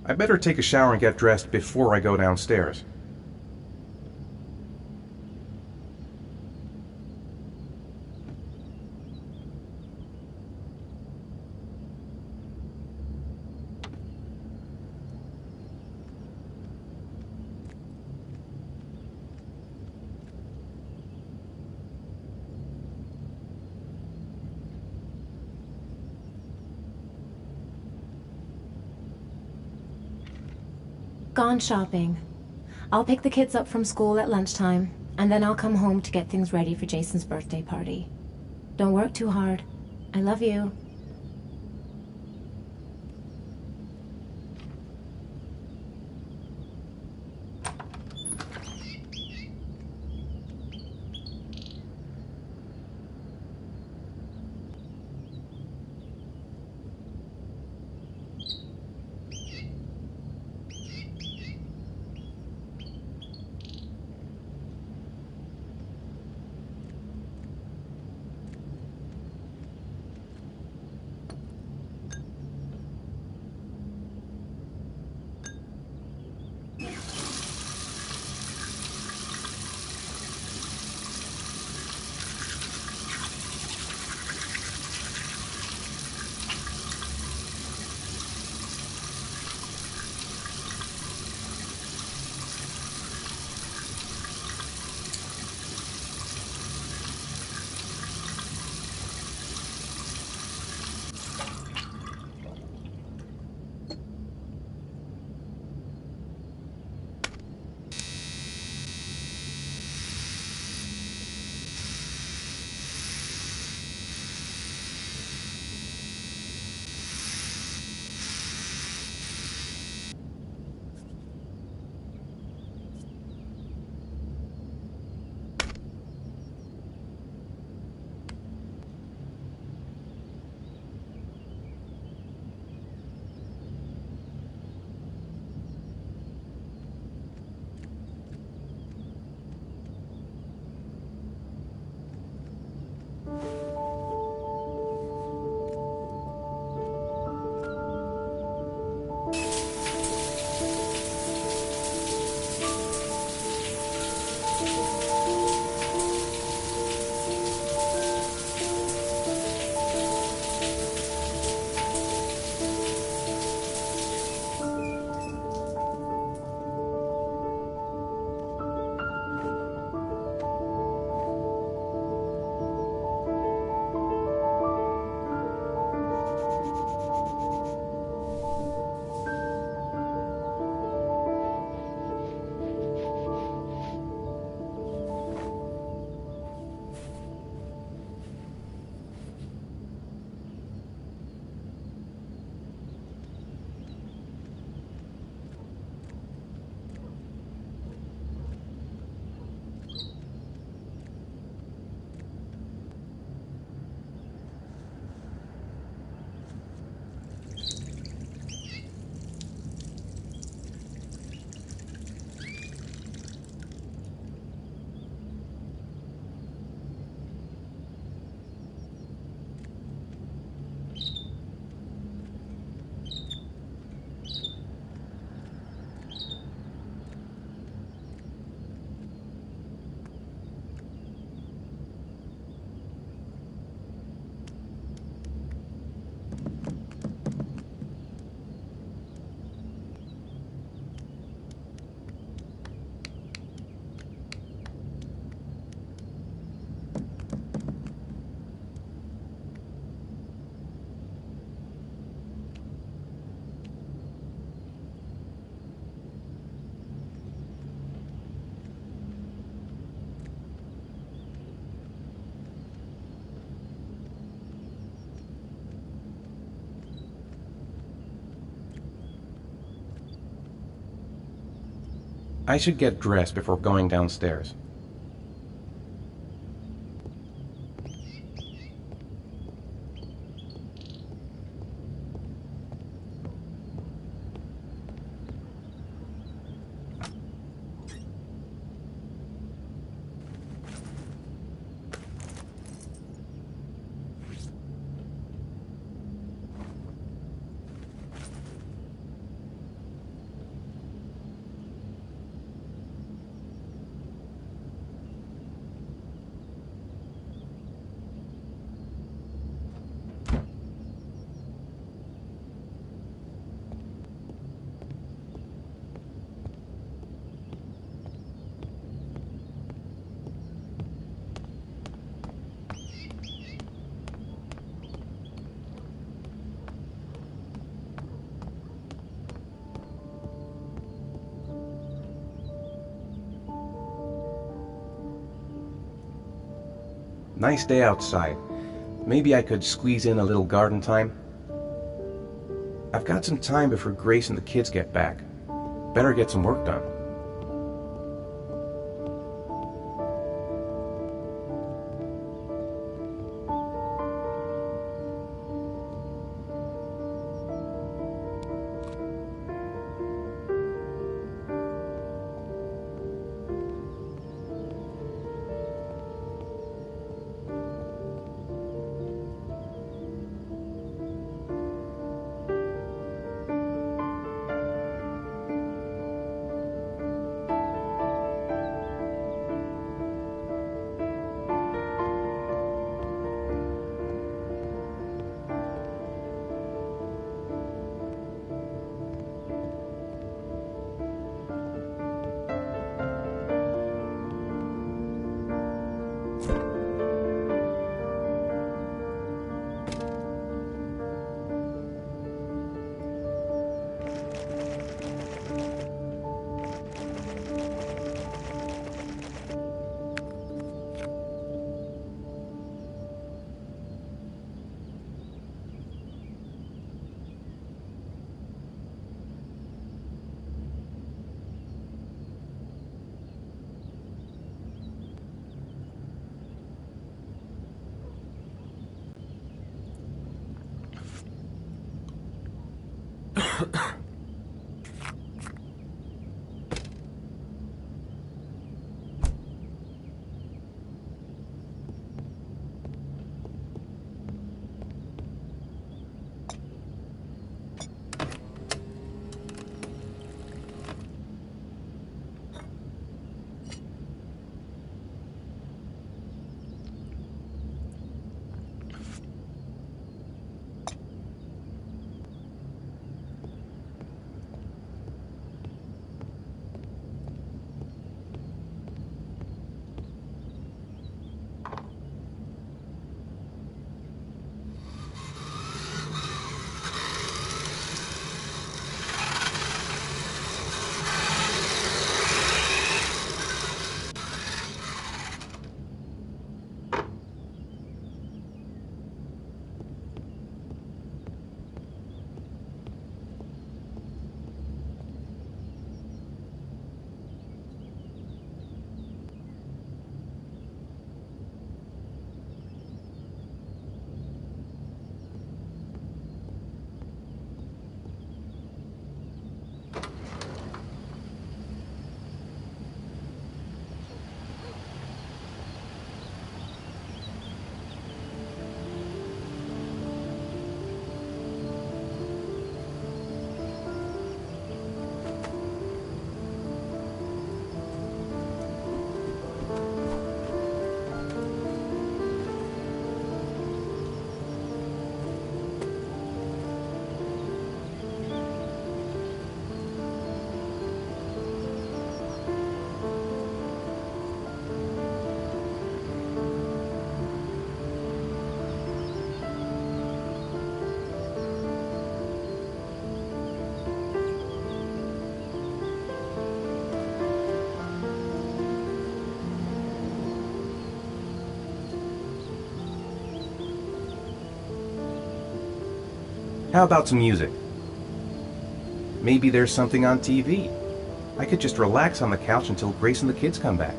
I better take a shower and get dressed before I go downstairs. Gone shopping. I'll pick the kids up from school at lunchtime, and then I'll come home to get things ready for Jason's birthday party. Don't work too hard. I love you. I should get dressed before going downstairs. Nice day outside. Maybe I could squeeze in a little garden time. I've got some time before Grace and the kids get back. Better get some work done. How about some music? Maybe there's something on TV. I could just relax on the couch until Grace and the kids come back.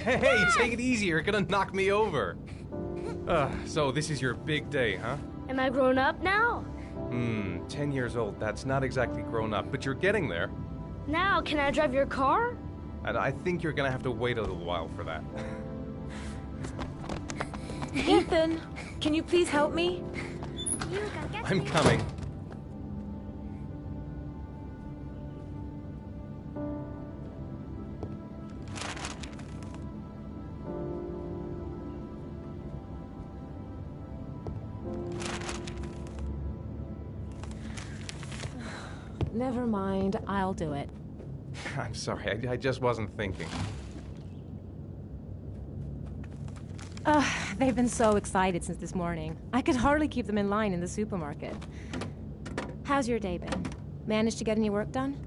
Hey, take it easy, you're gonna knock me over. So this is your big day, huh? Am I grown up now? 10 years old, that's not exactly grown up, but you're getting there. Now, can I drive your car? And I think you're gonna have to wait a little while for that. Ethan, can you please help me? I'm coming. Never mind, I'll do it. I'm sorry, I just wasn't thinking. They've been so excited since this morning. I could hardly keep them in line in the supermarket. How's your day been? Managed to get any work done?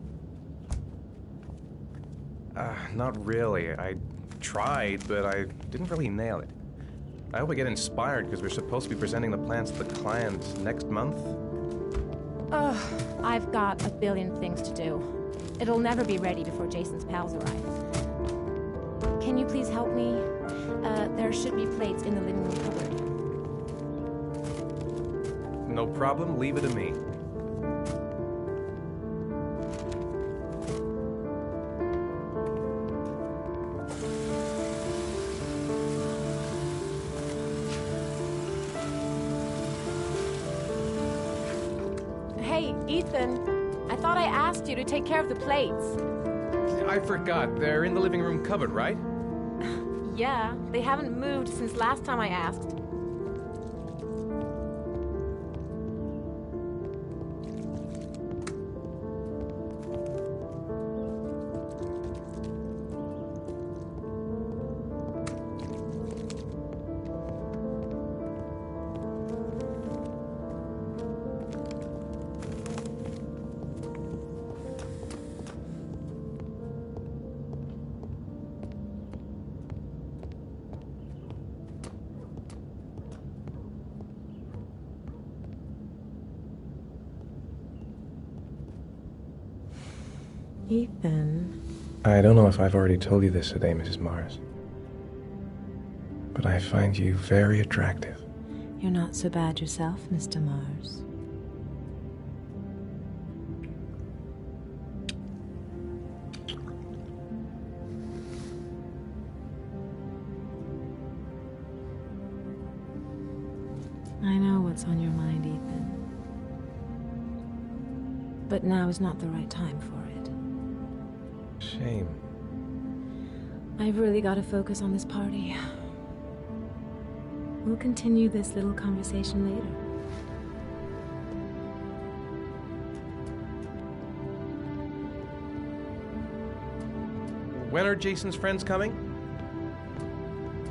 Not really. I tried, but I didn't really nail it. I hope I get inspired because we're supposed to be presenting the plans to the client next month. I've got a billion things to do. It'll never be ready before Jason's pals arrive. Can you please help me? There should be plates in the living room cupboard. No problem, leave it to me. Hey, Ethan, I thought I asked you to take care of the plates. I forgot, they're in the living room cupboard, right? Yeah, they haven't moved since last time I asked. Ethan. I don't know if I've already told you this today, Mrs. Mars, but I find you very attractive. You're not so bad yourself, Mr. Mars. I know what's on your mind, Ethan. But now is not the right time for it. Shame. I've really got to focus on this party. We'll continue this little conversation later. When are Jason's friends coming?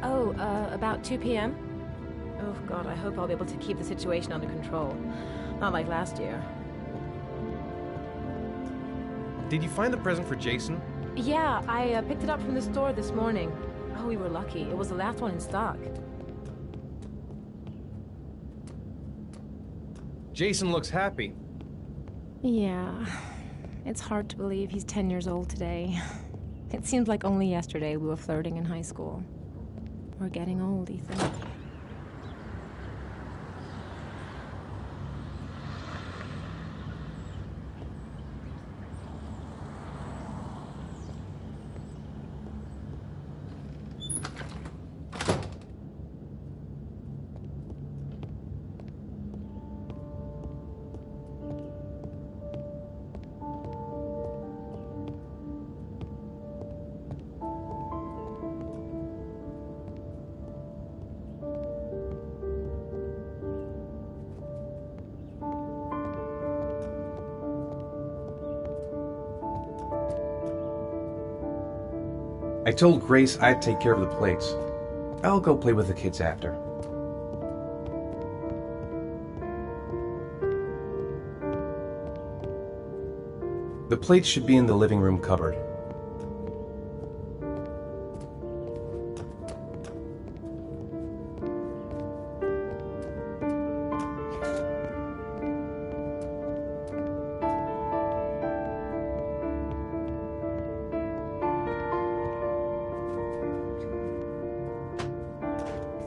Oh, about 2 p.m.? Oh, God, I hope I'll be able to keep the situation under control. Not like last year. Did you find the present for Jason? Yeah, I picked it up from the store this morning. Oh, we were lucky. It was the last one in stock. Jason looks happy. Yeah. It's hard to believe he's 10 years old today. It seems like only yesterday we were flirting in high school. We're getting old, Ethan. I told Grace I'd take care of the plates. I'll go play with the kids after. The plates should be in the living room cupboard.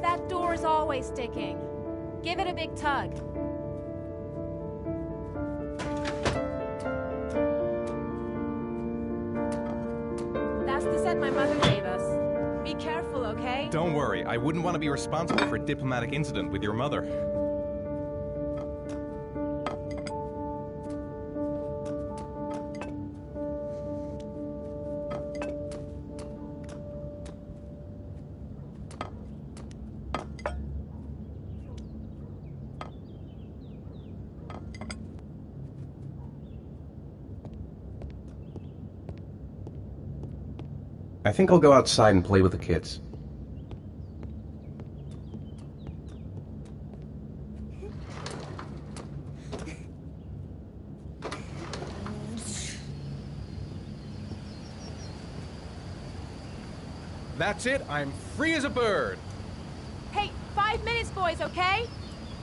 That door is always sticking. Give it a big tug. That's the set my mother gave us. Be careful, okay? Don't worry, I wouldn't want to be responsible for a diplomatic incident with your mother. I think I'll go outside and play with the kids. That's it, I'm free as a bird. Hey, 5 minutes, boys, okay?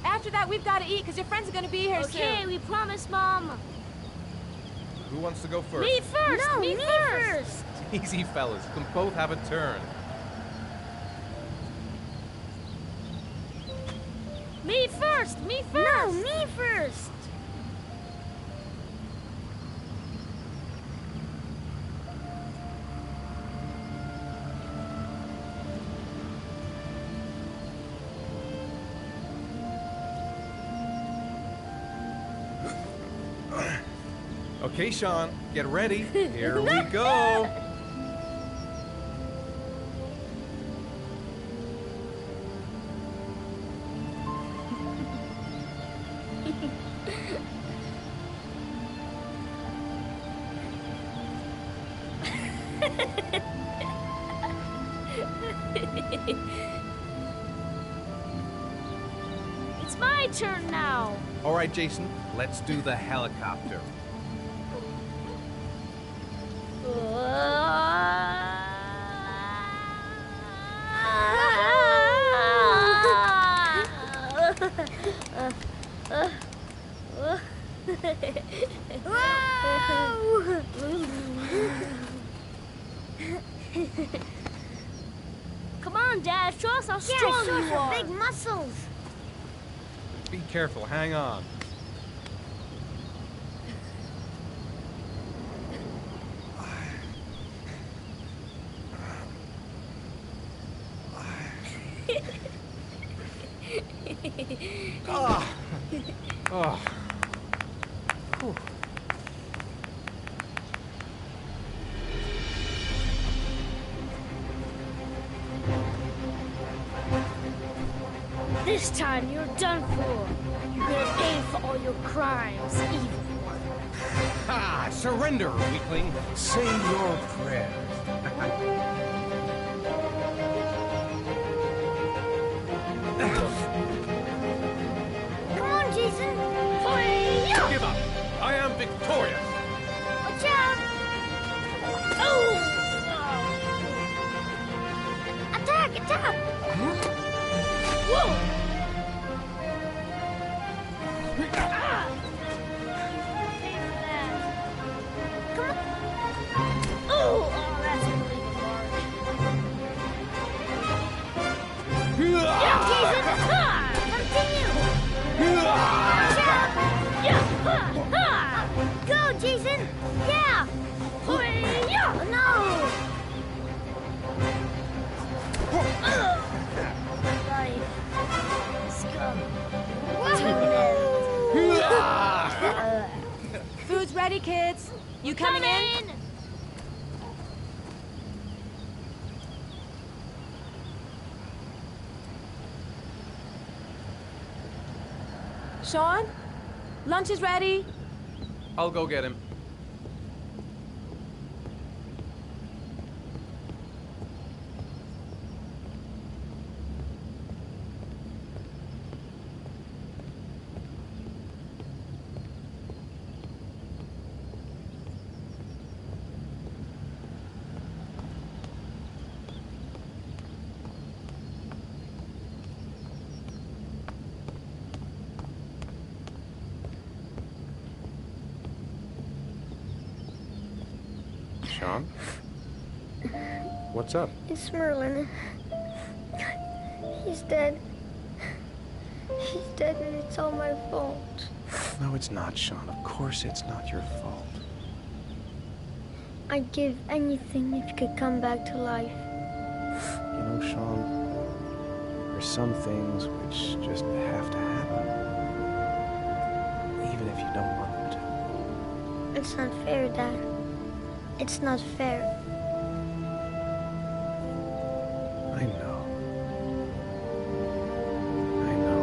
After that, we've got to eat, because your friends are going to be here soon. Okay, we promise, Mom. Who wants to go first? Me first! No, me me first! Easy, fellas. You can both have a turn. Me first! Me first! No, me first! Okay, Sean, get ready. Here we go. It's my turn now. All right, Jason, let's do the helicopter. Come on, Dad, show us how strong you are. Big muscles. Be careful, hang on. Ah. Oh. Whew. This time you're done for. You're gonna pay for all your crimes, evil one. Ah, surrender, weakling. Say your prayers. Come on, Jason. Give up. I am victorious. Watch out. Oh! Attack, attack. Whoa! Oh, that's really hard. Yeah, Jason! Continue. Go, Jason. Yeah. No. Food's ready, kids. You coming in? Sean? Lunch is ready. I'll go get him. Sean? What's up? It's Merlin. He's dead. He's dead and it's all my fault. No, it's not, Sean. Of course it's not your fault. I'd give anything if you could come back to life. You know, Sean, there's some things which just have to happen. Even if you don't want them to. It's not fair, Dad. It's not fair. I know. I know.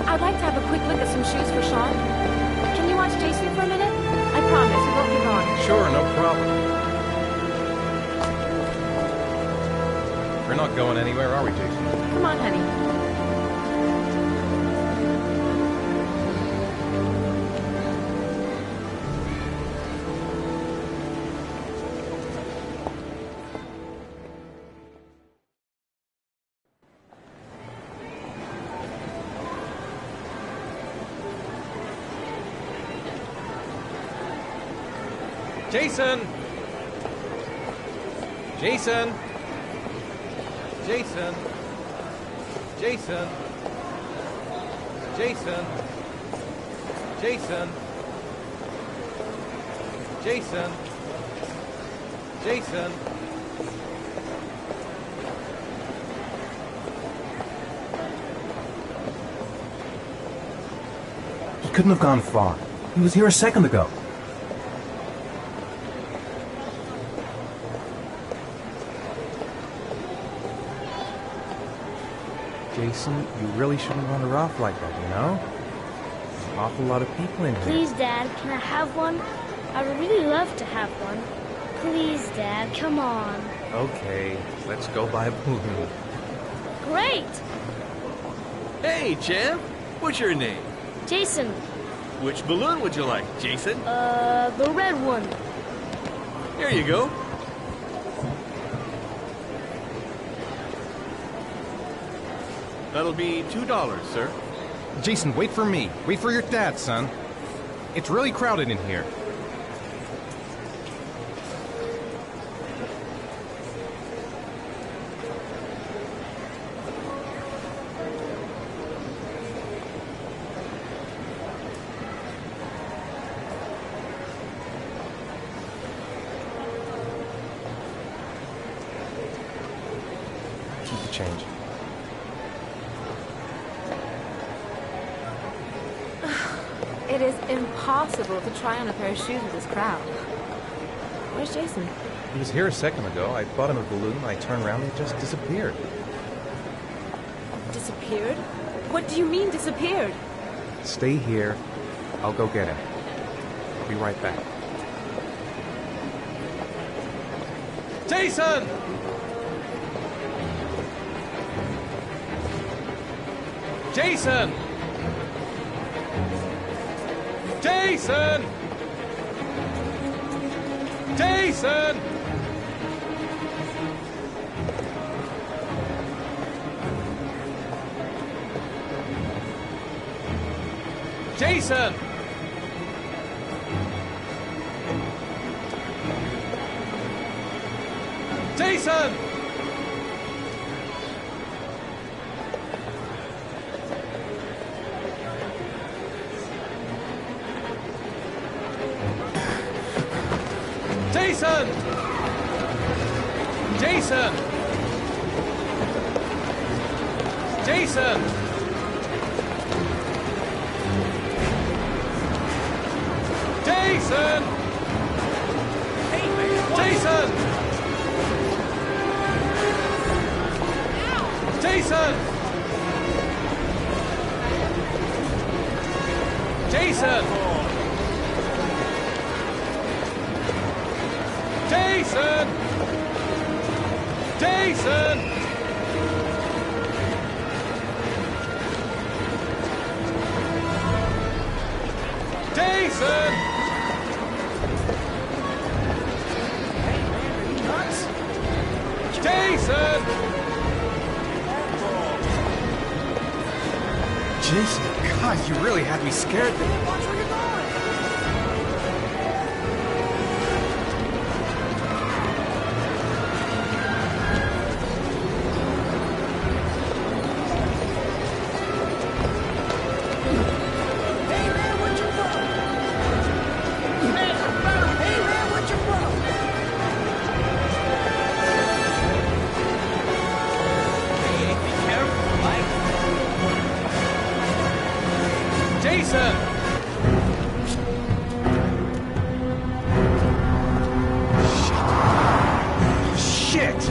I'd like to have a quick look at some shoes for Sean. Can you watch Jason for a minute? I promise, we won't be long. Sure, no problem. We're not going anywhere, are we, Jason? Come on, honey. Jason! Jason! Jason! Jason! Jason! Jason! Jason! Jason! He couldn't have gone far. He was here a second ago. Jason, you really shouldn't wander off like that, you know? There's an awful lot of people in here. Please, Dad, can I have one? I would really love to have one. Please, Dad, come on. Okay, let's go buy a balloon. Great! Hey, champ! What's your name? Jason, Which balloon would you like, Jason? the red one. Here you go. That'll be $2, sir. Jason, wait for me. Wait for your dad, son. It's really crowded in here. Keep the change. It is impossible to try on a pair of shoes with this crowd. Where's Jason? He was here a second ago. I bought him a balloon. I turned around and he just disappeared. Disappeared? What do you mean disappeared? Stay here. I'll go get him. I'll be right back. Jason! Jason! Jason! Jason! Jason! Jason! Jason! Jason! Jason! Jason! Hey, man! Jason! Jason! Jason! Jason! Jason! Jason! Hey, man, are you nuts? Jason! Jason, God, you really had me scared there. Watch where you're going! Jason! Shit!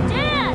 Dad!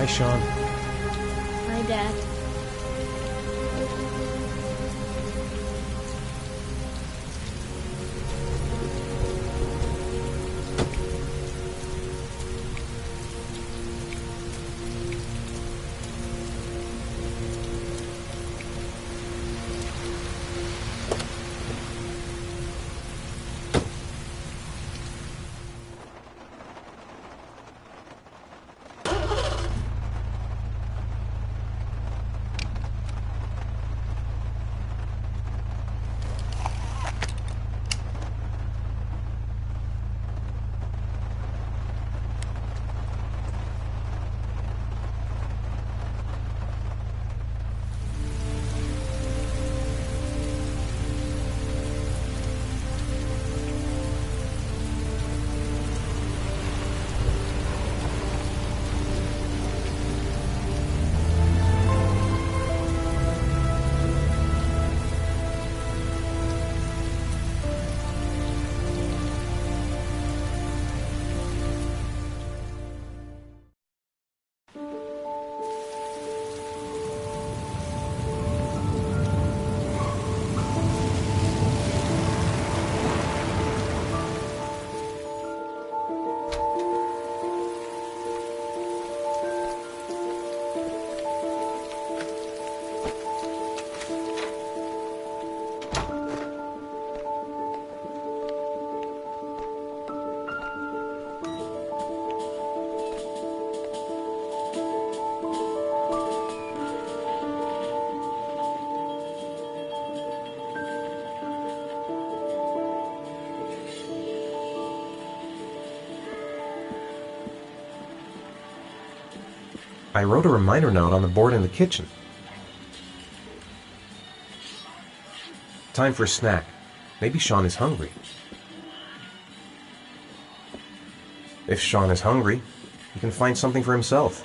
Sean. Hi, Dad. I wrote a reminder note on the board in the kitchen. Time for a snack. Maybe Sean is hungry. If Sean is hungry, he can find something for himself.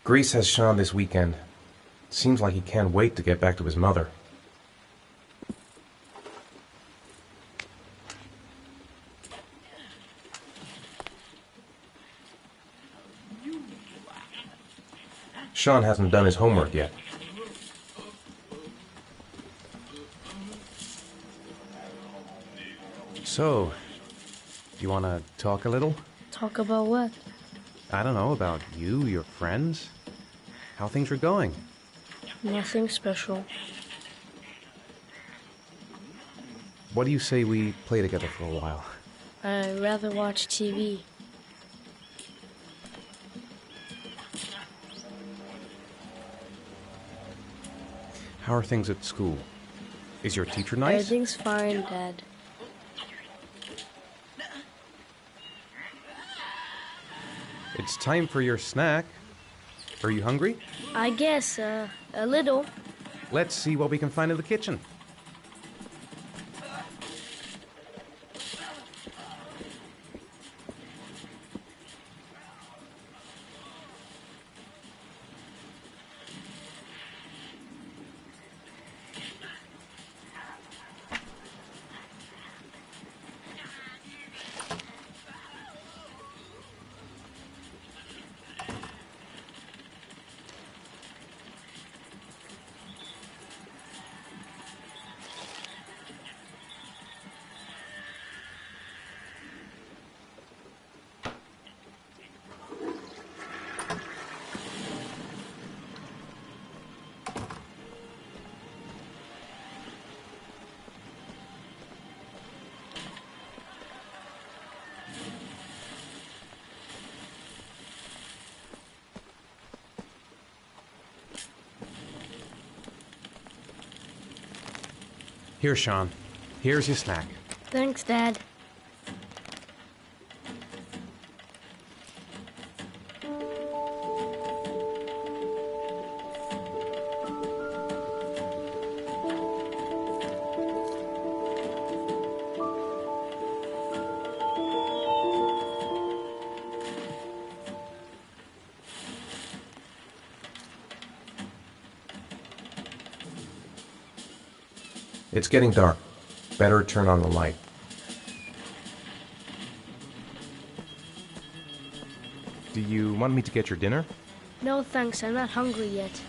Grease has Sean this weekend. Seems like he can't wait to get back to his mother. Sean hasn't done his homework yet. So, you want to talk a little? Talk about what? I don't know, about you, your friends, how things are going. Nothing special. What do you say we play together for a while? I'd rather watch TV. How are things at school? Is your teacher nice? Everything's fine, Dad. It's time for your snack. Are you hungry? I guess, a little. Let's see what we can find in the kitchen. Here, Sean. Here's your snack. Thanks, Dad. It's getting dark. Better turn on the light. Do you want me to get your dinner? No thanks, I'm not hungry yet.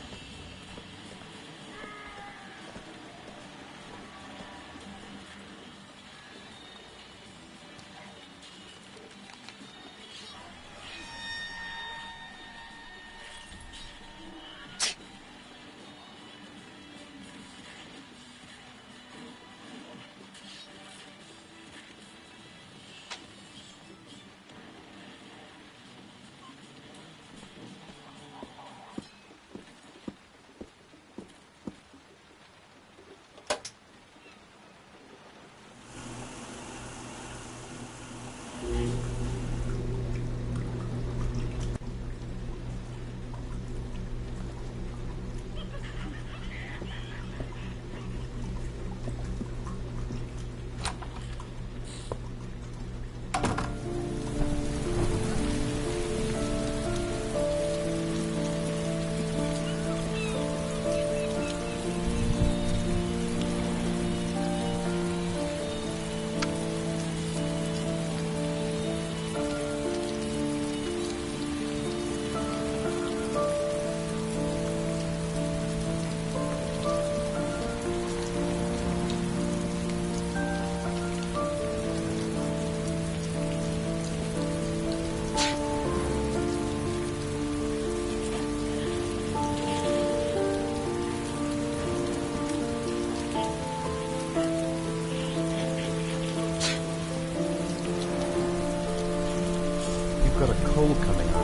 You've got a cold coming on.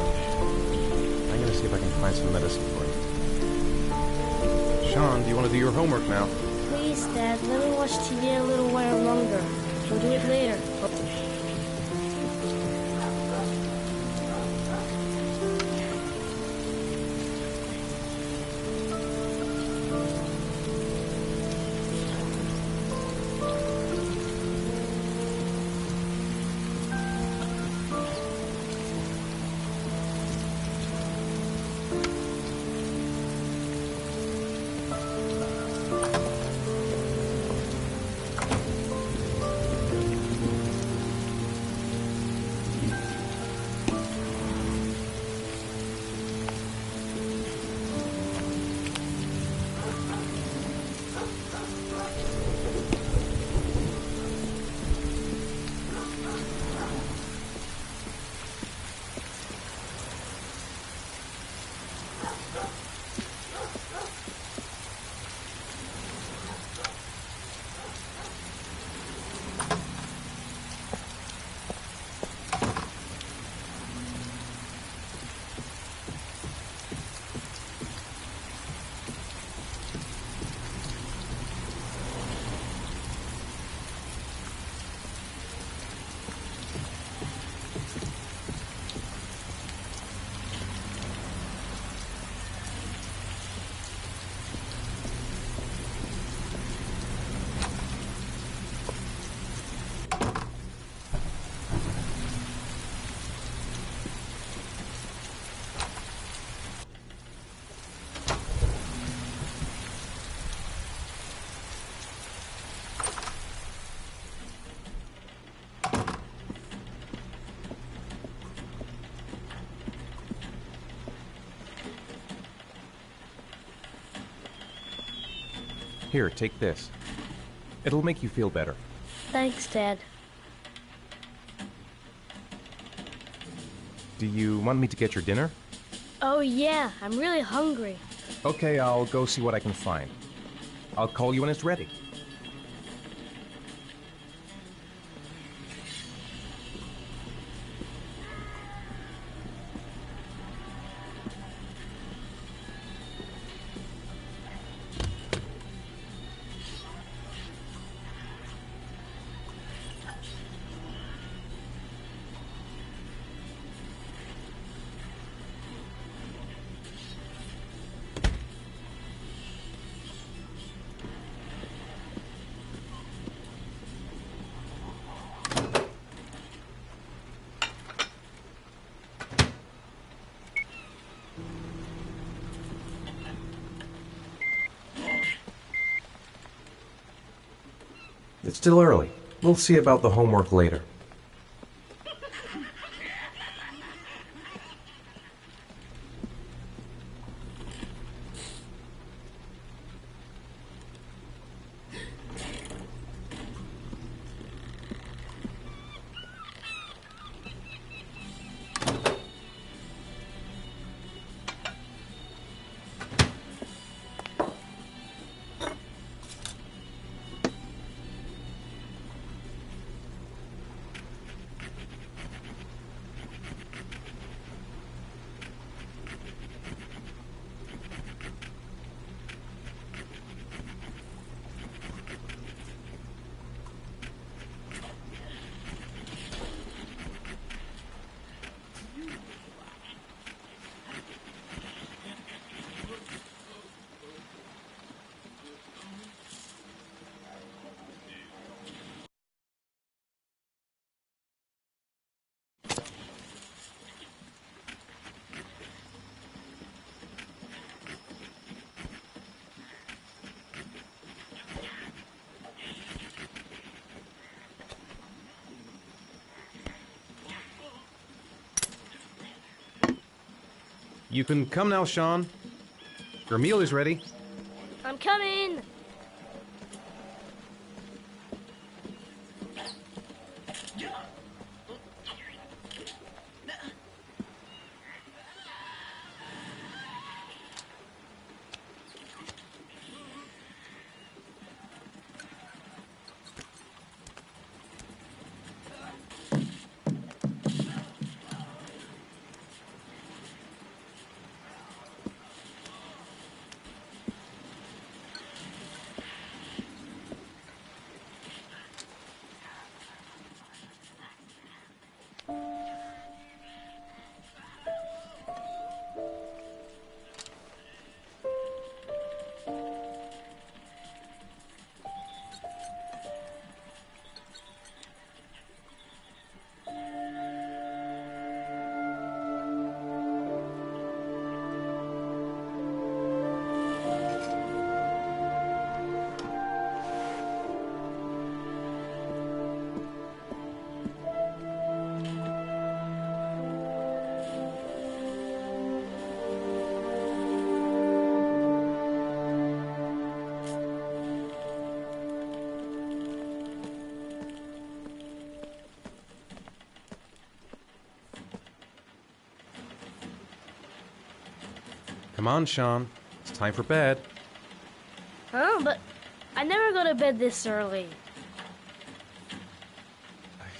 I'm gonna see if I can find some medicine for you. Sean, do you want to do your homework now? Please, Dad, let me watch TV a little while longer. We'll do it later. Here, take this. It'll make you feel better. Thanks, Dad. Do you want me to get your dinner? Oh yeah, I'm really hungry. Okay, I'll go see what I can find. I'll call you when it's ready. It's still early. We'll see about the homework later. You can come now, Sean. Your meal is ready. I'm coming! Come on, Sean. It's time for bed. Huh? But I never go to bed this early.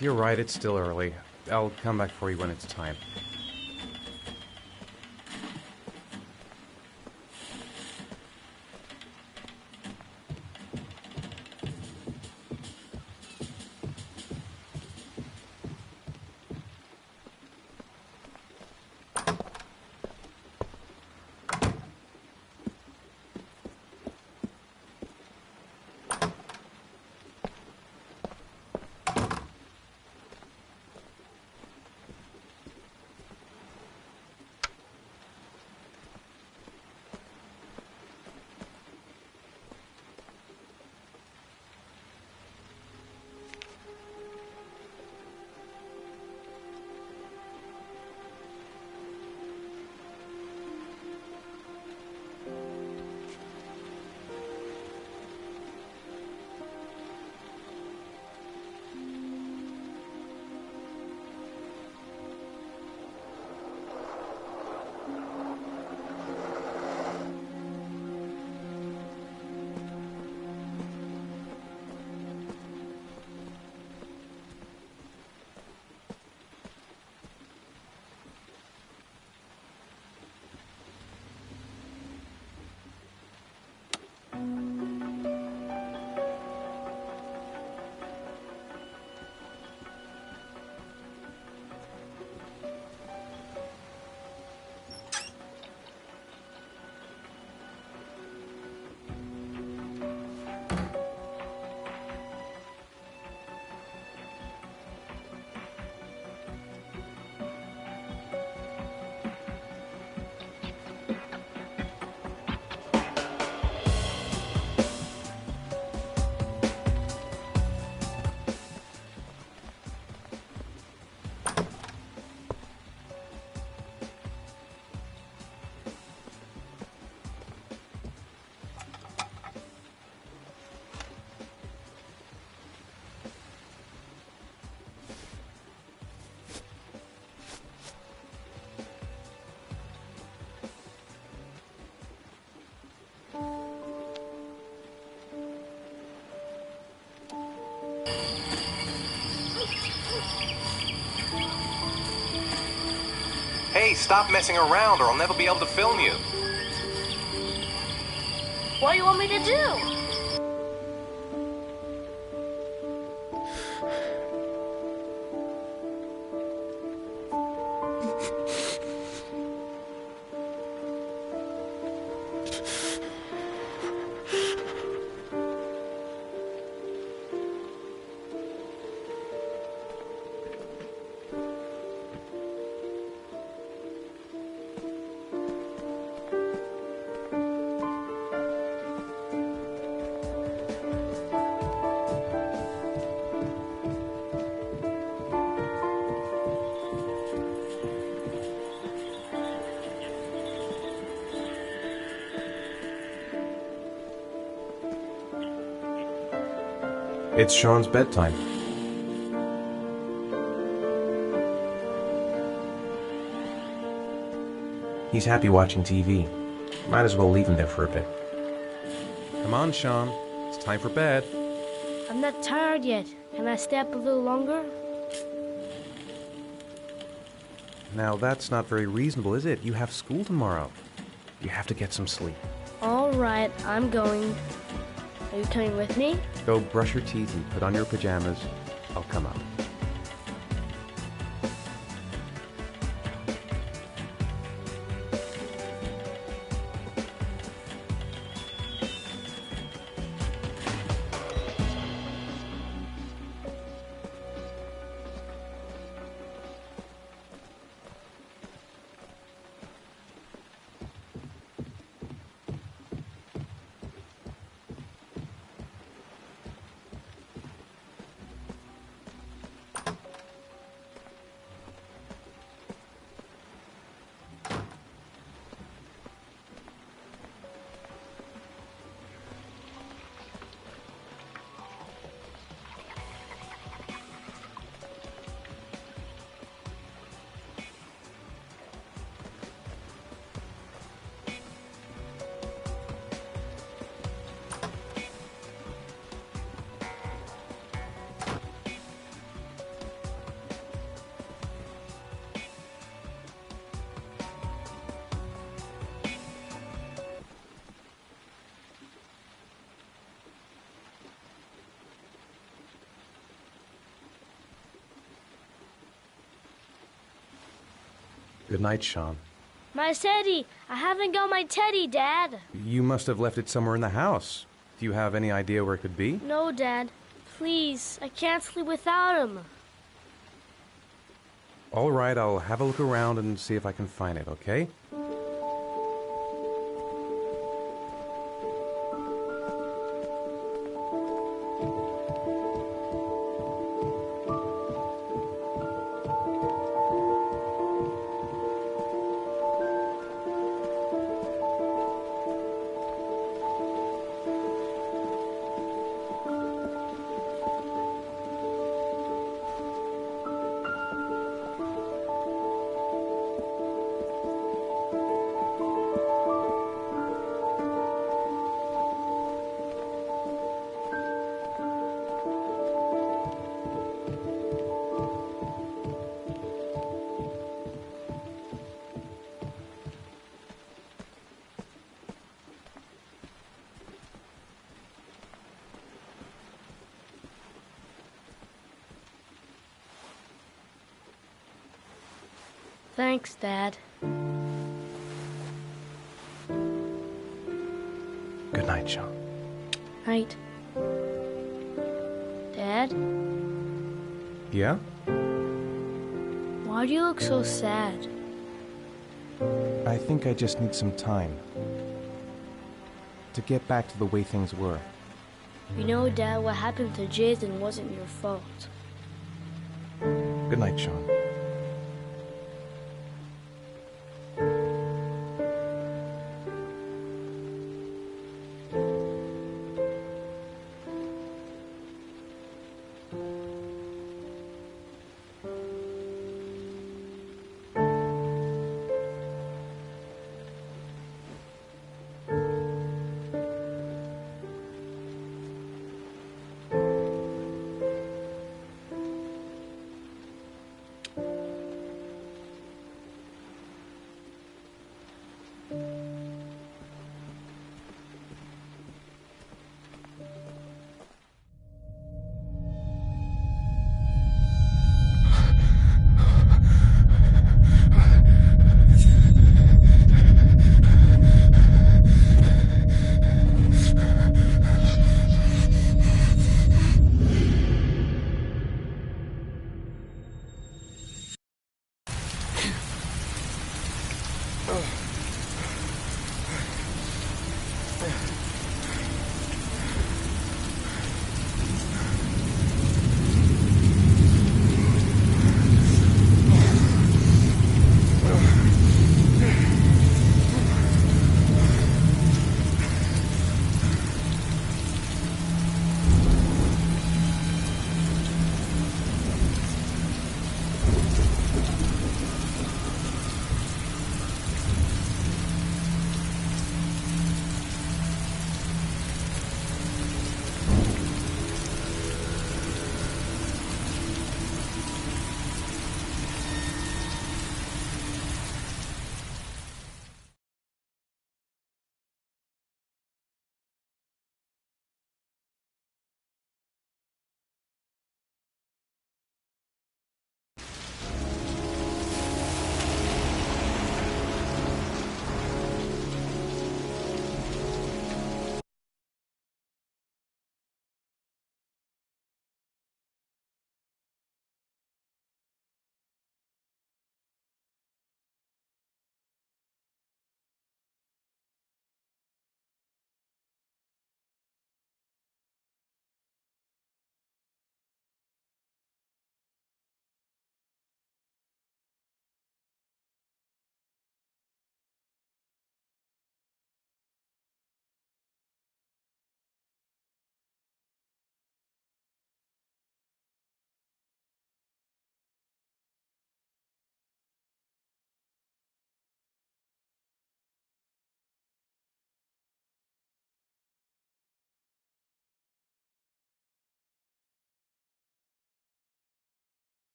You're right, it's still early. I'll come back for you when it's time. Hey, stop messing around or I'll never be able to film you. What do you want me to do? It's Sean's bedtime. He's happy watching TV. Might as well leave him there for a bit. Come on, Sean. It's time for bed. I'm not tired yet. Can I stay up a little longer? Now, that's not very reasonable, is it? You have school tomorrow. You have to get some sleep. All right, I'm going. Are you coming with me? Go brush your teeth and put on your pajamas. I'll come up. Good night, Sean. My teddy! I haven't got my teddy, Dad. You must have left it somewhere in the house. Do you have any idea where it could be? No, Dad. Please, I can't sleep without him. All right, I'll have a look around and see if I can find it, okay? Thanks, Dad. Good night, Sean. Night. Dad, Yeah? why do you look so sad? I think I just need some time to get back to the way things were. You know, Dad, what happened to Jason wasn't your fault. Good night, Sean.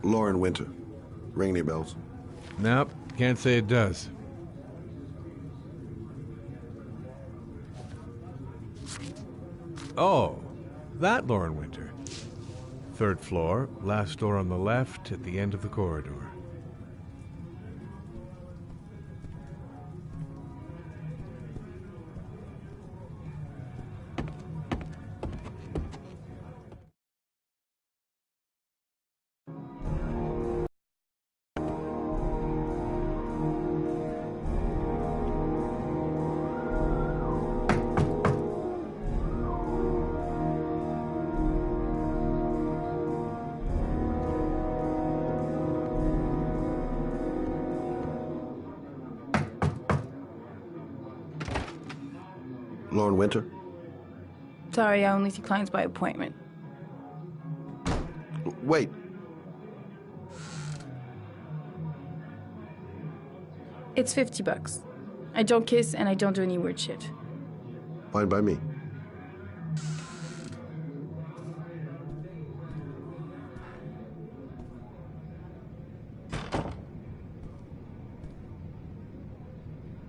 Lauren Winter. Ring any bells? Nope, can't say it does. Oh, that Lauren Winter. 3rd floor, last door on the left at the end of the corridor. Lauren Winter? Sorry, I only see clients by appointment. Wait. It's $50. I don't kiss and I don't do any weird shit. Fine by me.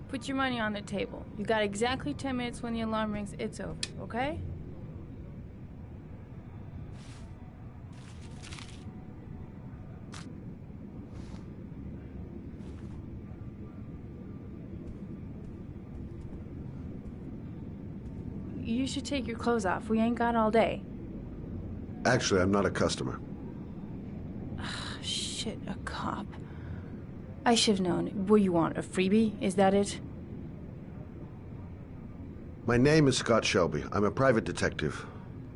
Put your money on the table. You got exactly 10 minutes. When the alarm rings, it's over, okay? You should take your clothes off. We ain't got all day. Actually, I'm not a customer. Shit, a cop. I should have known. What do you want, a freebie? Is that it? My name is Scott Shelby. I'm a private detective.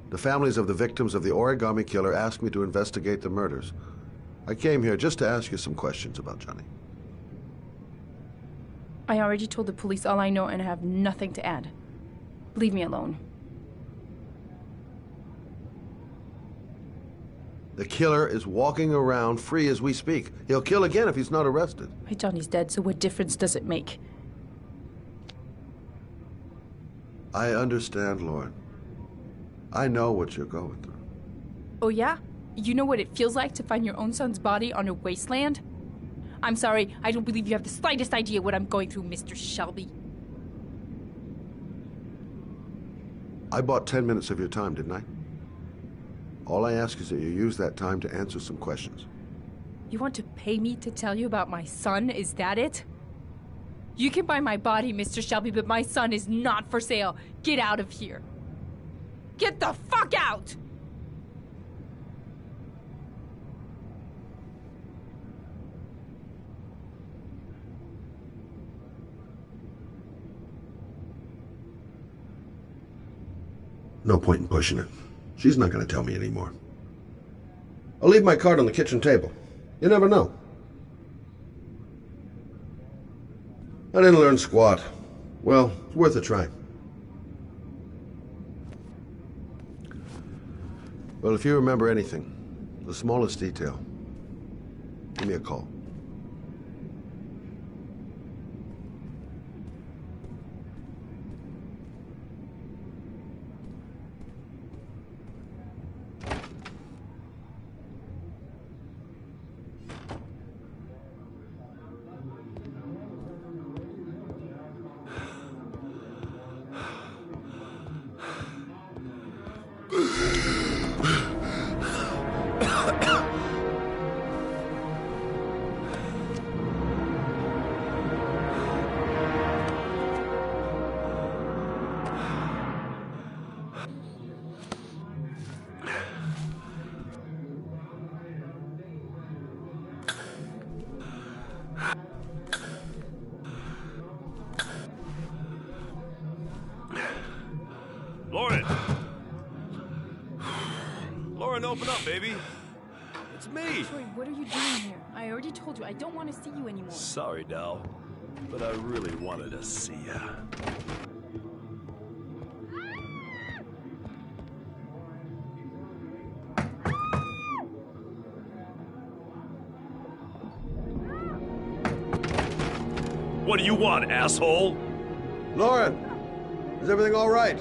The families of the victims of the origami killer asked me to investigate the murders. I came here just to ask you some questions about Johnny. I already told the police all I know and I have nothing to add. Leave me alone. The killer is walking around free as we speak. He'll kill again if he's not arrested. My Johnny's dead, so what difference does it make? I understand, Lauren. I know what you're going through. Oh yeah? You know what it feels like to find your own son's body on a wasteland? I'm sorry, I don't believe you have the slightest idea what I'm going through, Mr. Shelby. I bought 10 minutes of your time, didn't I? All I ask is that you use that time to answer some questions. You want to pay me to tell you about my son? Is that it? You can buy my body, Mr. Shelby, but my son is not for sale. Get out of here. Get the fuck out! No point in pushing it. She's not going to tell me anymore. I'll leave my card on the kitchen table. You never know. I didn't learn squat. Well, it's worth a try. Well, if you remember anything, the smallest detail, give me a call. Lauren! Lauren, open up, baby. It's me. Troy, what are you doing here? I already told you, I don't want to see you anymore. Sorry, Dal, but I really wanted to see ya. What do you want, asshole? Lauren, is everything all right?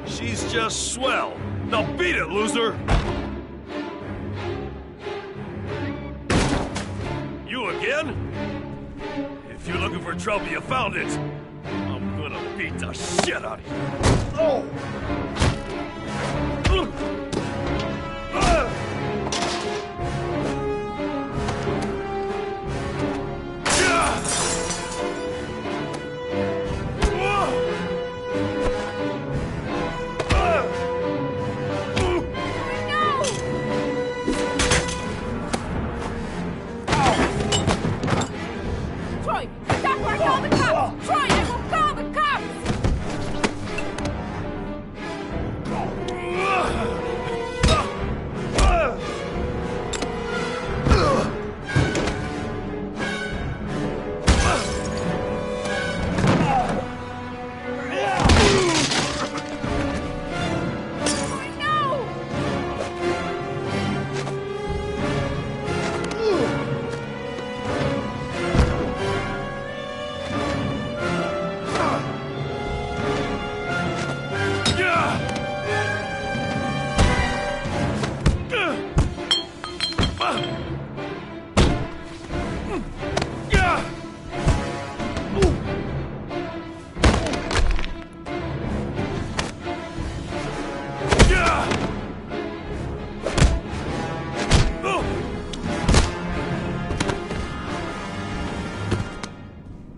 She's just swell. Now beat it, loser! man? If you're looking for trouble, you found it. I'm gonna beat the shit out of you. Oh! Troy, stop or I'll call the cops! Troy, I will call the cops!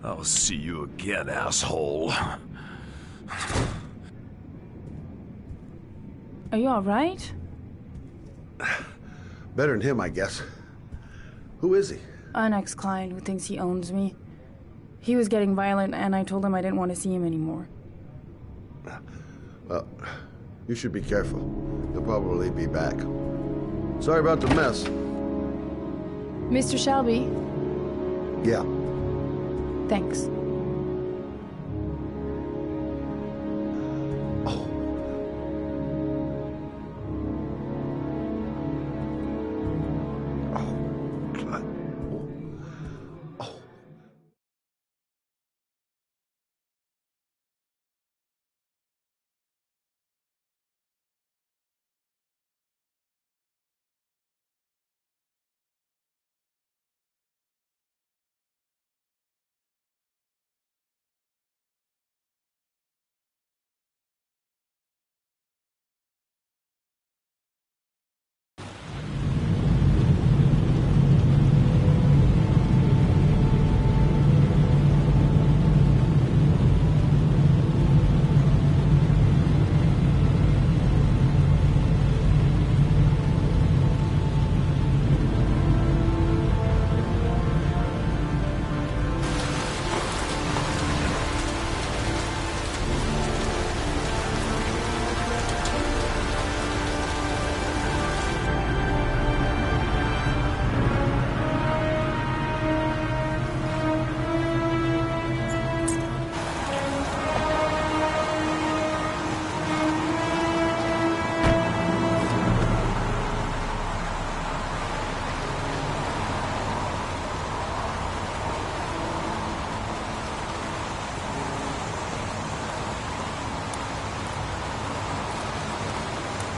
I'll see you again, asshole. Are you alright? Better than him, I guess. Who is he? An ex-client who thinks he owns me. He was getting violent, and I told him I didn't want to see him anymore. Well, you should be careful. He'll probably be back. Sorry about the mess. Mr. Shelby, Yeah. thanks.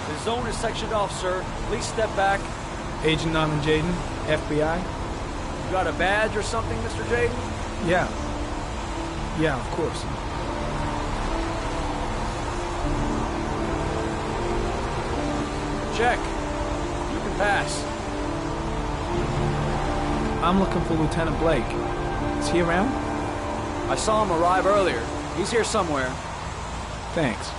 The zone is sectioned off, sir. Please step back. Agent Norman Jaden, FBI. You got a badge or something, Mr. Jaden? Yeah. Yeah, of course. Check. You can pass. I'm looking for Lieutenant Blake. Is he around? I saw him arrive earlier. He's here somewhere. Thanks.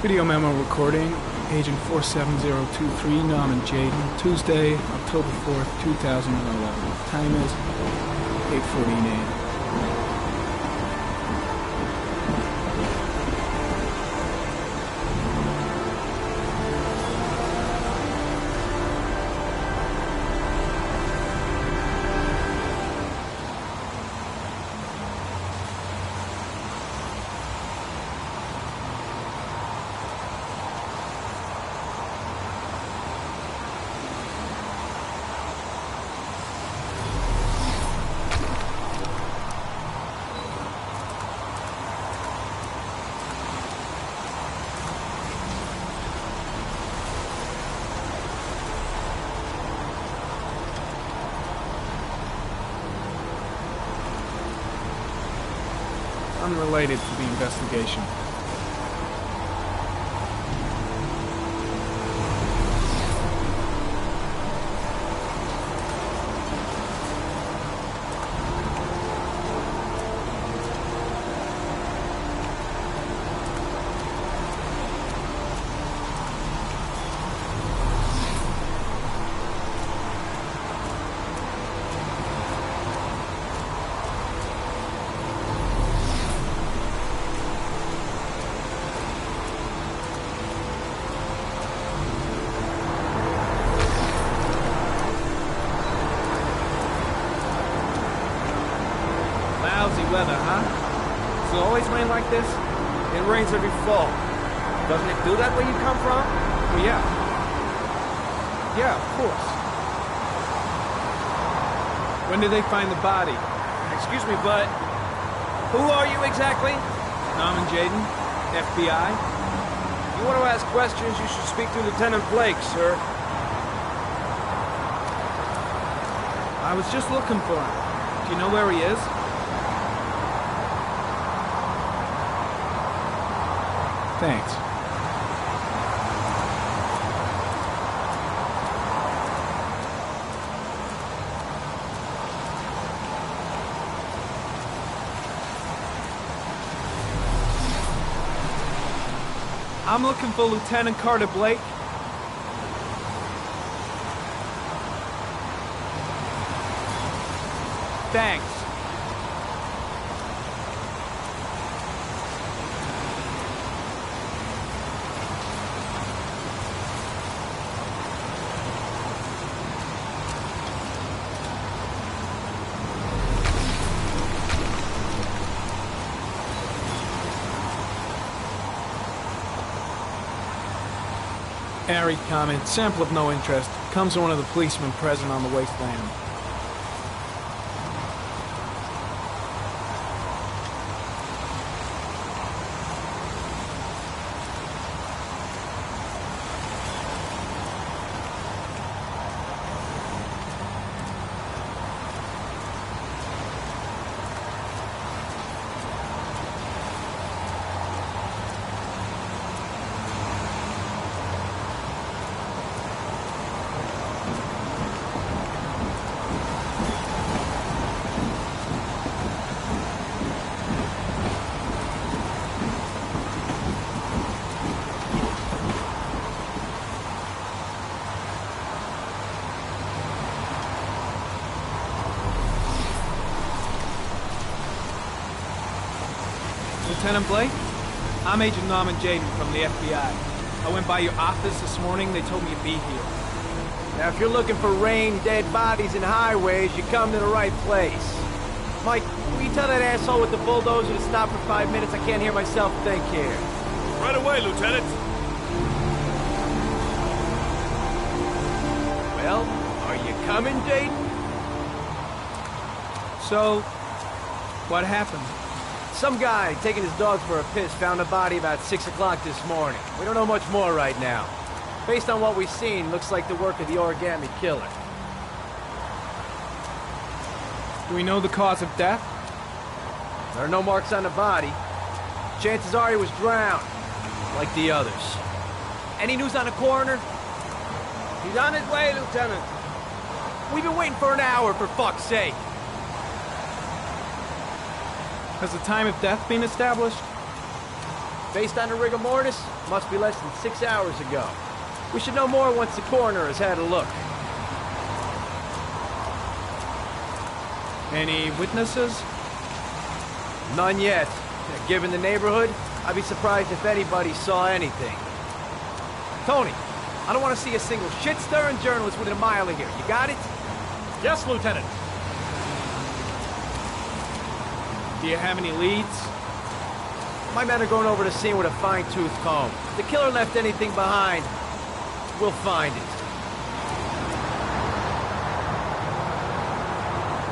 Video memo recording, Agent 47023, Norman Jaden, Tuesday, October 4th, 2011. Time is 8:14 a.m. Unrelated to the investigation. Lousy weather, huh? Does it always rain like this? It rains every fall. Doesn't it do that where you come from? Well, yeah. Yeah, of course. When did they find the body? Excuse me, but who are you exactly? Norman Jaden, FBI. If you want to ask questions, you should speak to Lieutenant Blake, sir. I was just looking for him. Do you know where he is? Thanks. I'm looking for Lieutenant Carter Blake. Thanks. Airy comment, sample of no interest. Comes from one of the policemen present on the wasteland. Lieutenant Blake? I'm Agent Norman Jaden from the FBI. I went by your office this morning. They told me you'd be here. Now, if you're looking for rain, dead bodies, and highways, you come to the right place. Mike, will you tell that asshole with the bulldozer to stop for 5 minutes? I can't hear myself think here. Right away, Lieutenant. Well, are you coming, Jaden? So, what happened? Some guy taking his dog for a piss found a body about 6 o'clock this morning. We don't know much more right now. Based on what we've seen, looks like the work of the origami killer. Do we know the cause of death? There are no marks on the body. Chances are he was drowned, like the others. Any news on the coroner? He's on his way, Lieutenant. We've been waiting for an hour, for fuck's sake. Has the time of death been established? Based on the rigor mortis, must be less than 6 hours ago. We should know more once the coroner has had a look. Any witnesses? None yet. Given the neighborhood, I'd be surprised if anybody saw anything. Tony, I don't want to see a single shit-stirring journalist within a mile of here. You got it? Yes, Lieutenant. Do you have any leads? My men are going over the scene with a fine-tooth comb. If the killer left anything behind, we'll find it.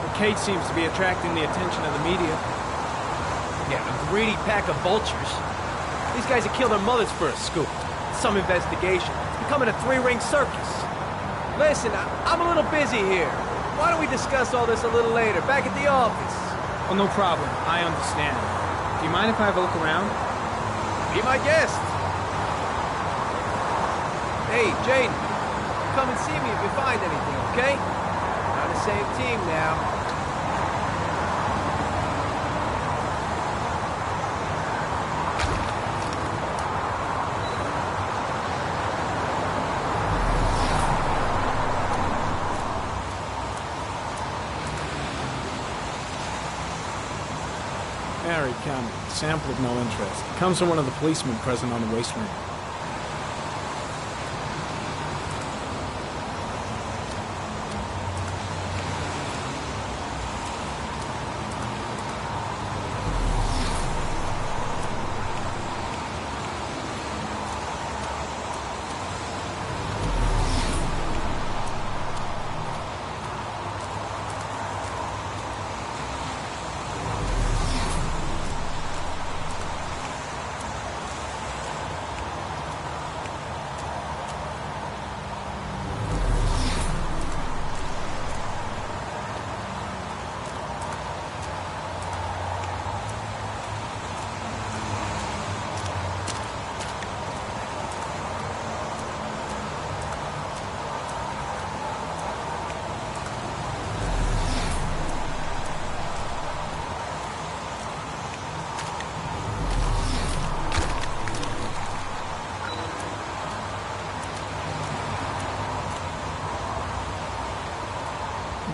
The case seems to be attracting the attention of the media. Yeah, a greedy pack of vultures. These guys have killed their mothers for a scoop. Some investigation. It's becoming a three-ring circus. Listen, I'm a little busy here. Why don't we discuss all this a little later, back at the office? Oh, no problem. I understand. Do you mind if I have a look around? Be my guest. Hey, Jaden, come and see me if you find anything, okay? We're on the same team now. Harry County. Sample of no interest. Comes from one of the policemen present on the waste room.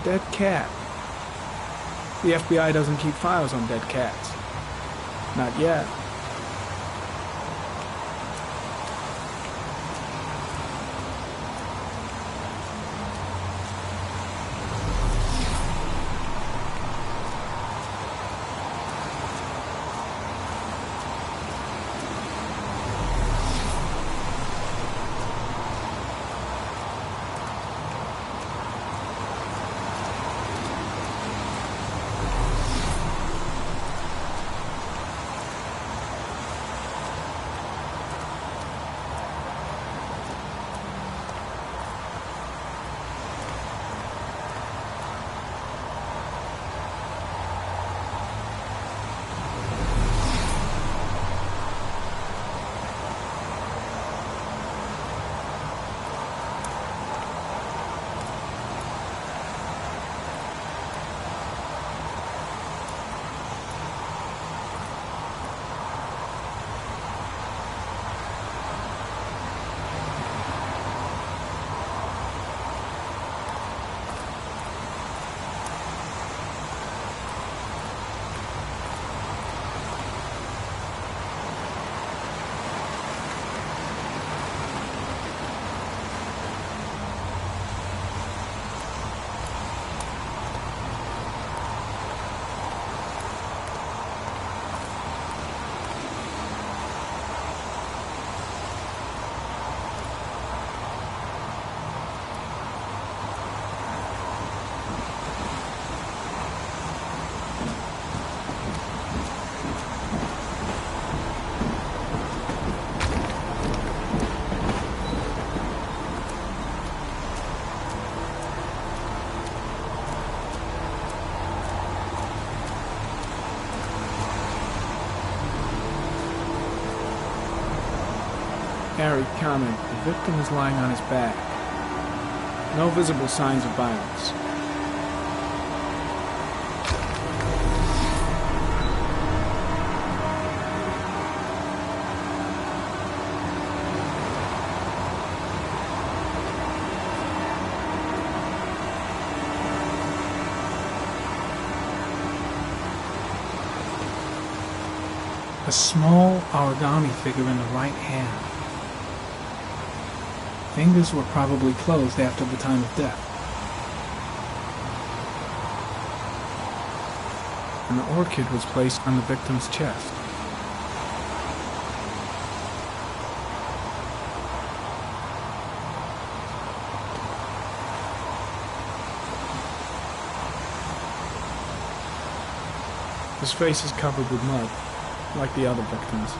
Dead cat. The FBI doesn't keep files on dead cats. Not yet. Harry comment. The victim is lying on his back. No visible signs of violence. A small origami figure in the right hand. Fingers were probably closed after the time of death. An orchid was placed on the victim's chest. His face is covered with mud, like the other victims.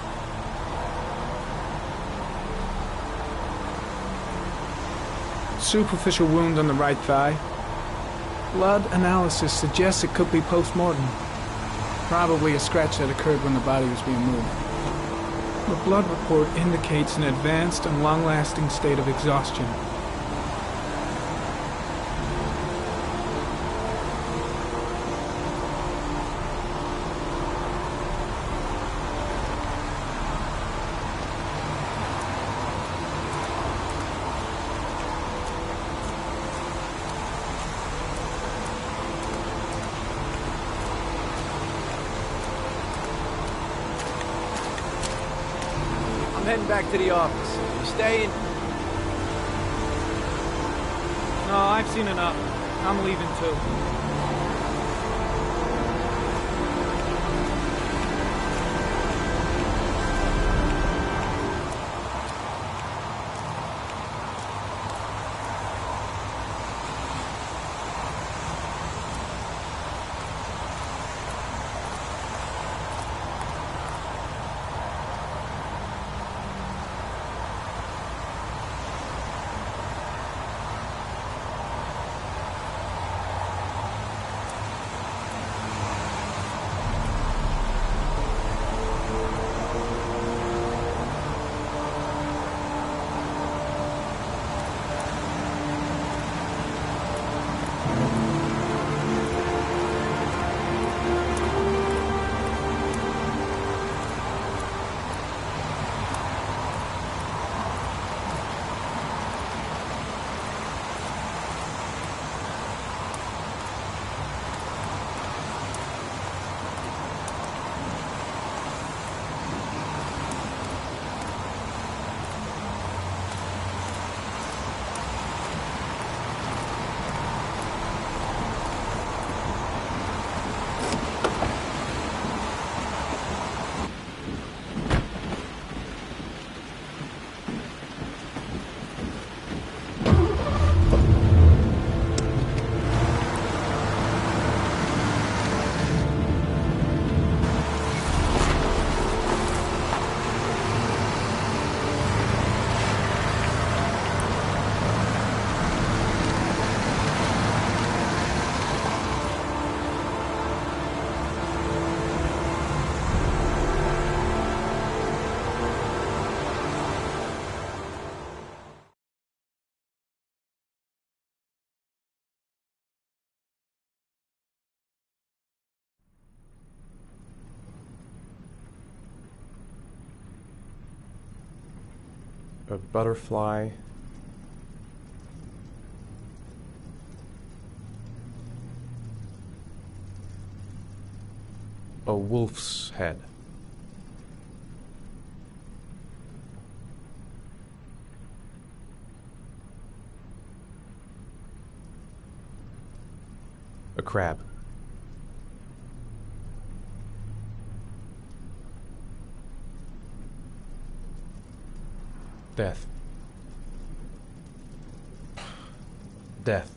Superficial wound on the right thigh. Blood analysis suggests it could be post-mortem. Probably a scratch that occurred when the body was being moved. The blood report indicates an advanced and long-lasting state of exhaustion. Heading back to the office. You staying? No, I've seen enough. I'm leaving too. A butterfly. A wolf's head. A crab. Death. Death.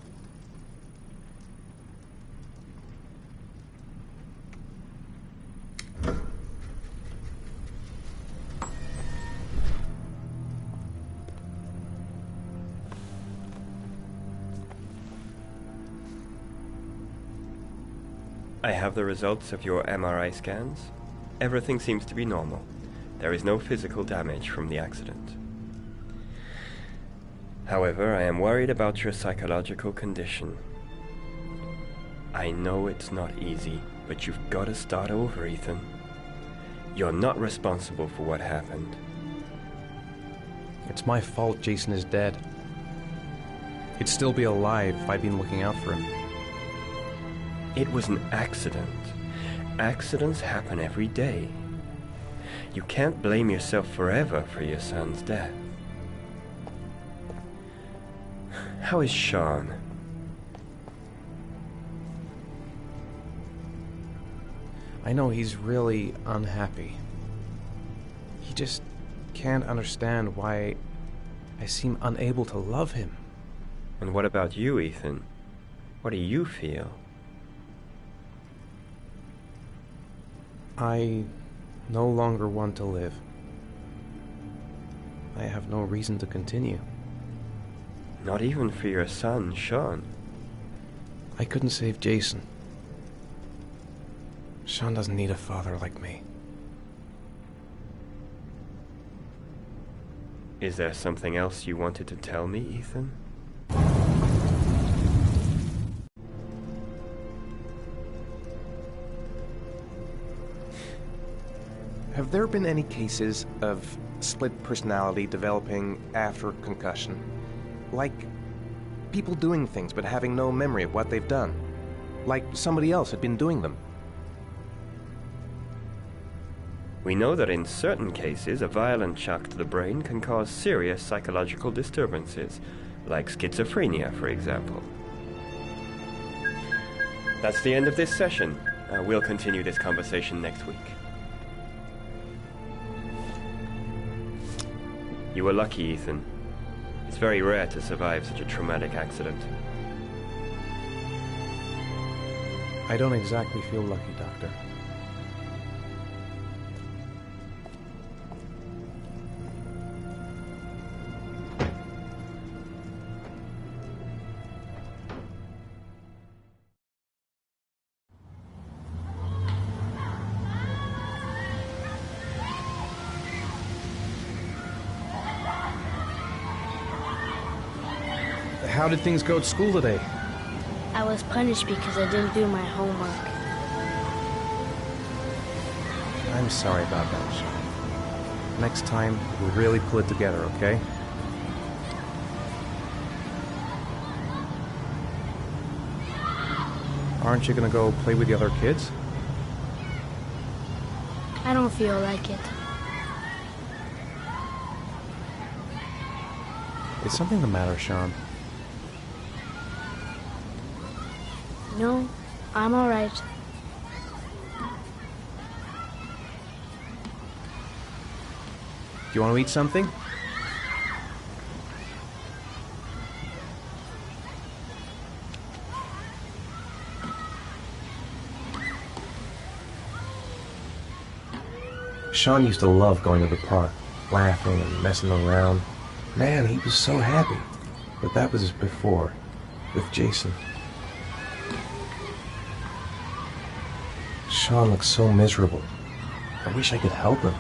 I have the results of your MRI scans. Everything seems to be normal. There is no physical damage from the accident. However, I am worried about your psychological condition. I know it's not easy, but you've got to start over, Ethan. You're not responsible for what happened. It's my fault Jason is dead. He'd still be alive if I'd been looking out for him. It was an accident. Accidents happen every day. You can't blame yourself forever for your son's death. How is Sean? I know he's really unhappy. He just can't understand why I seem unable to love him. And what about you, Ethan? What do you feel? I no longer want to live. I have no reason to continue. Not even for your son, Sean. I couldn't save Jason. Sean doesn't need a father like me. Is there something else you wanted to tell me, Ethan? Have there been any cases of split personality developing after concussion? Like people doing things but having no memory of what they've done? Like somebody else had been doing them? We know that in certain cases, a violent shock to the brain can cause serious psychological disturbances, like schizophrenia, for example. That's the end of this session. We'll continue this conversation next week. You were lucky, Ethan. It's very rare to survive such a traumatic accident. I don't exactly feel lucky, Doctor. How did things go at school today? I was punished because I didn't do my homework. I'm sorry about that, Sean. Next time, we'll really pull it together, okay? Aren't you gonna go play with the other kids? I don't feel like it. Is something the matter, Sean? No, I'm alright. Do you want to eat something? Sean used to love going to the park, laughing and messing around. Man, he was so happy. But that was before, with Jason. Sean looks so miserable. I wish I could help him.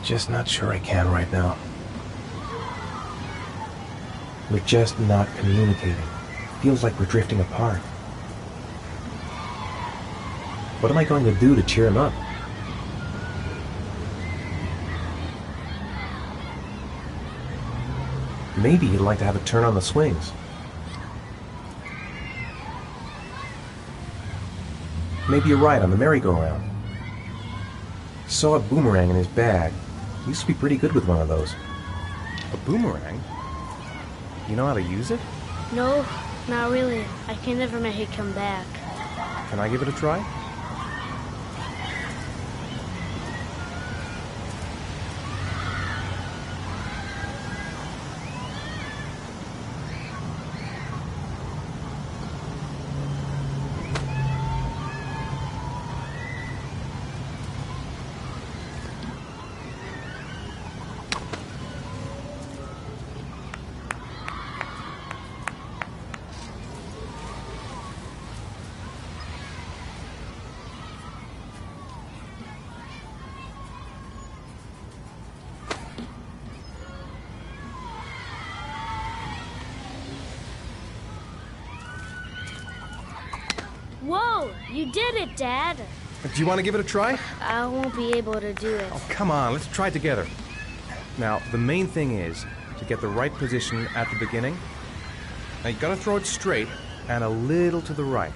Just not sure I can right now. We're just not communicating. Feels like we're drifting apart. What am I going to do to cheer him up? Maybe he'd like to have a turn on the swings. Maybe a ride on the merry-go-round. Saw a boomerang in his bag. He used to be pretty good with one of those. A boomerang? You know how to use it? No, not really. I can never make it come back. Can I give it a try? Whoa! You did it, Dad! Do you want to give it a try? I won't be able to do it. Oh, come on, let's try it together. Now, the main thing is to get the right position at the beginning. Now, you gotta throw it straight and a little to the right.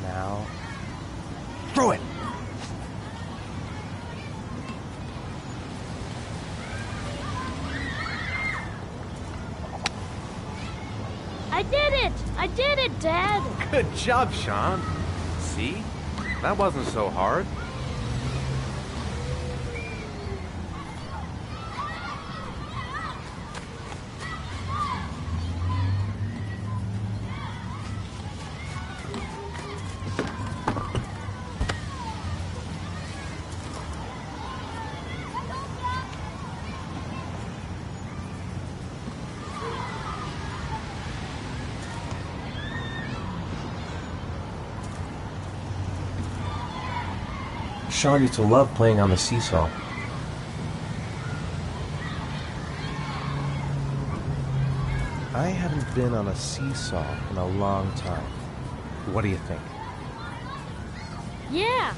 Now, throw it! I did it! I did it, Dad! Good job, Sean. See? That wasn't so hard. Sean used to love playing on the seesaw. I haven't been on a seesaw in a long time. What do you think? Yeah.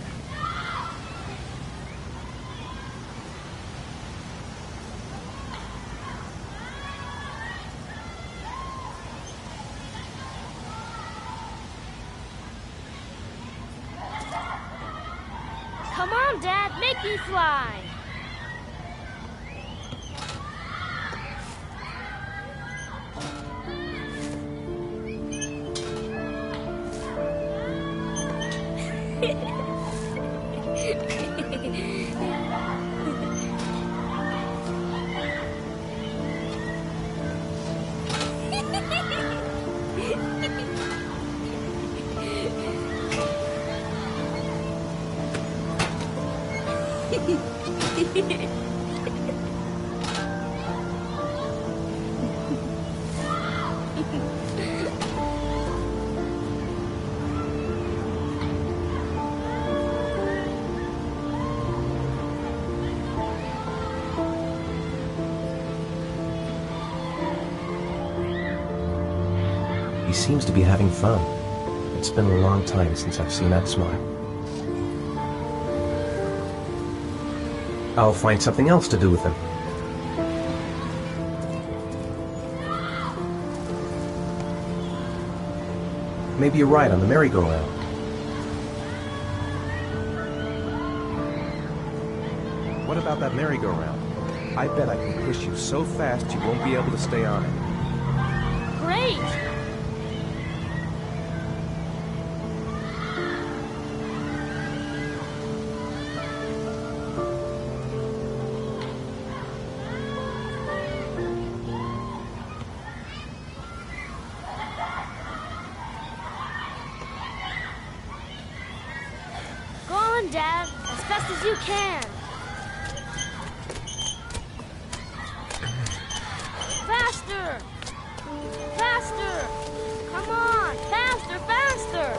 Come on, Dad, make me fly. He seems to be having fun. It's been a long time since I've seen that smile. I'll find something else to do with him. Maybe a ride on the merry-go-round. What about that merry-go-round? I bet I can push you so fast you won't be able to stay on it. Great! Go on, Dad, as fast as you can. Faster! Faster! Come on! Faster, faster!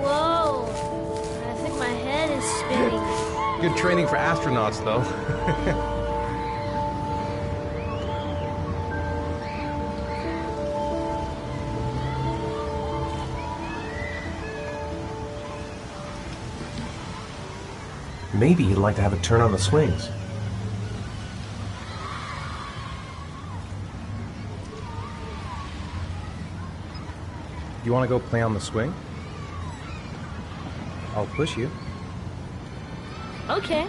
Whoa! I think my head is spinning. Good training for astronauts, though. Maybe he'd like to have a turn on the swings. You want to go play on the swing? I'll push you. Okay.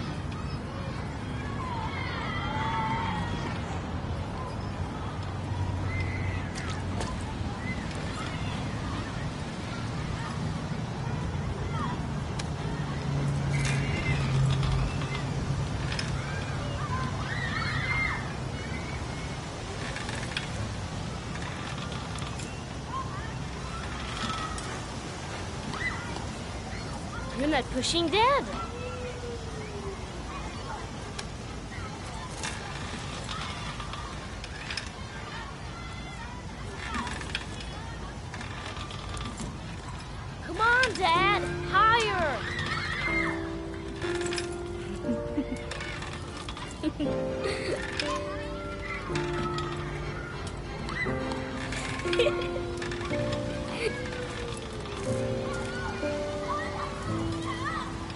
You're not pushing Dad. Come on, Dad, higher.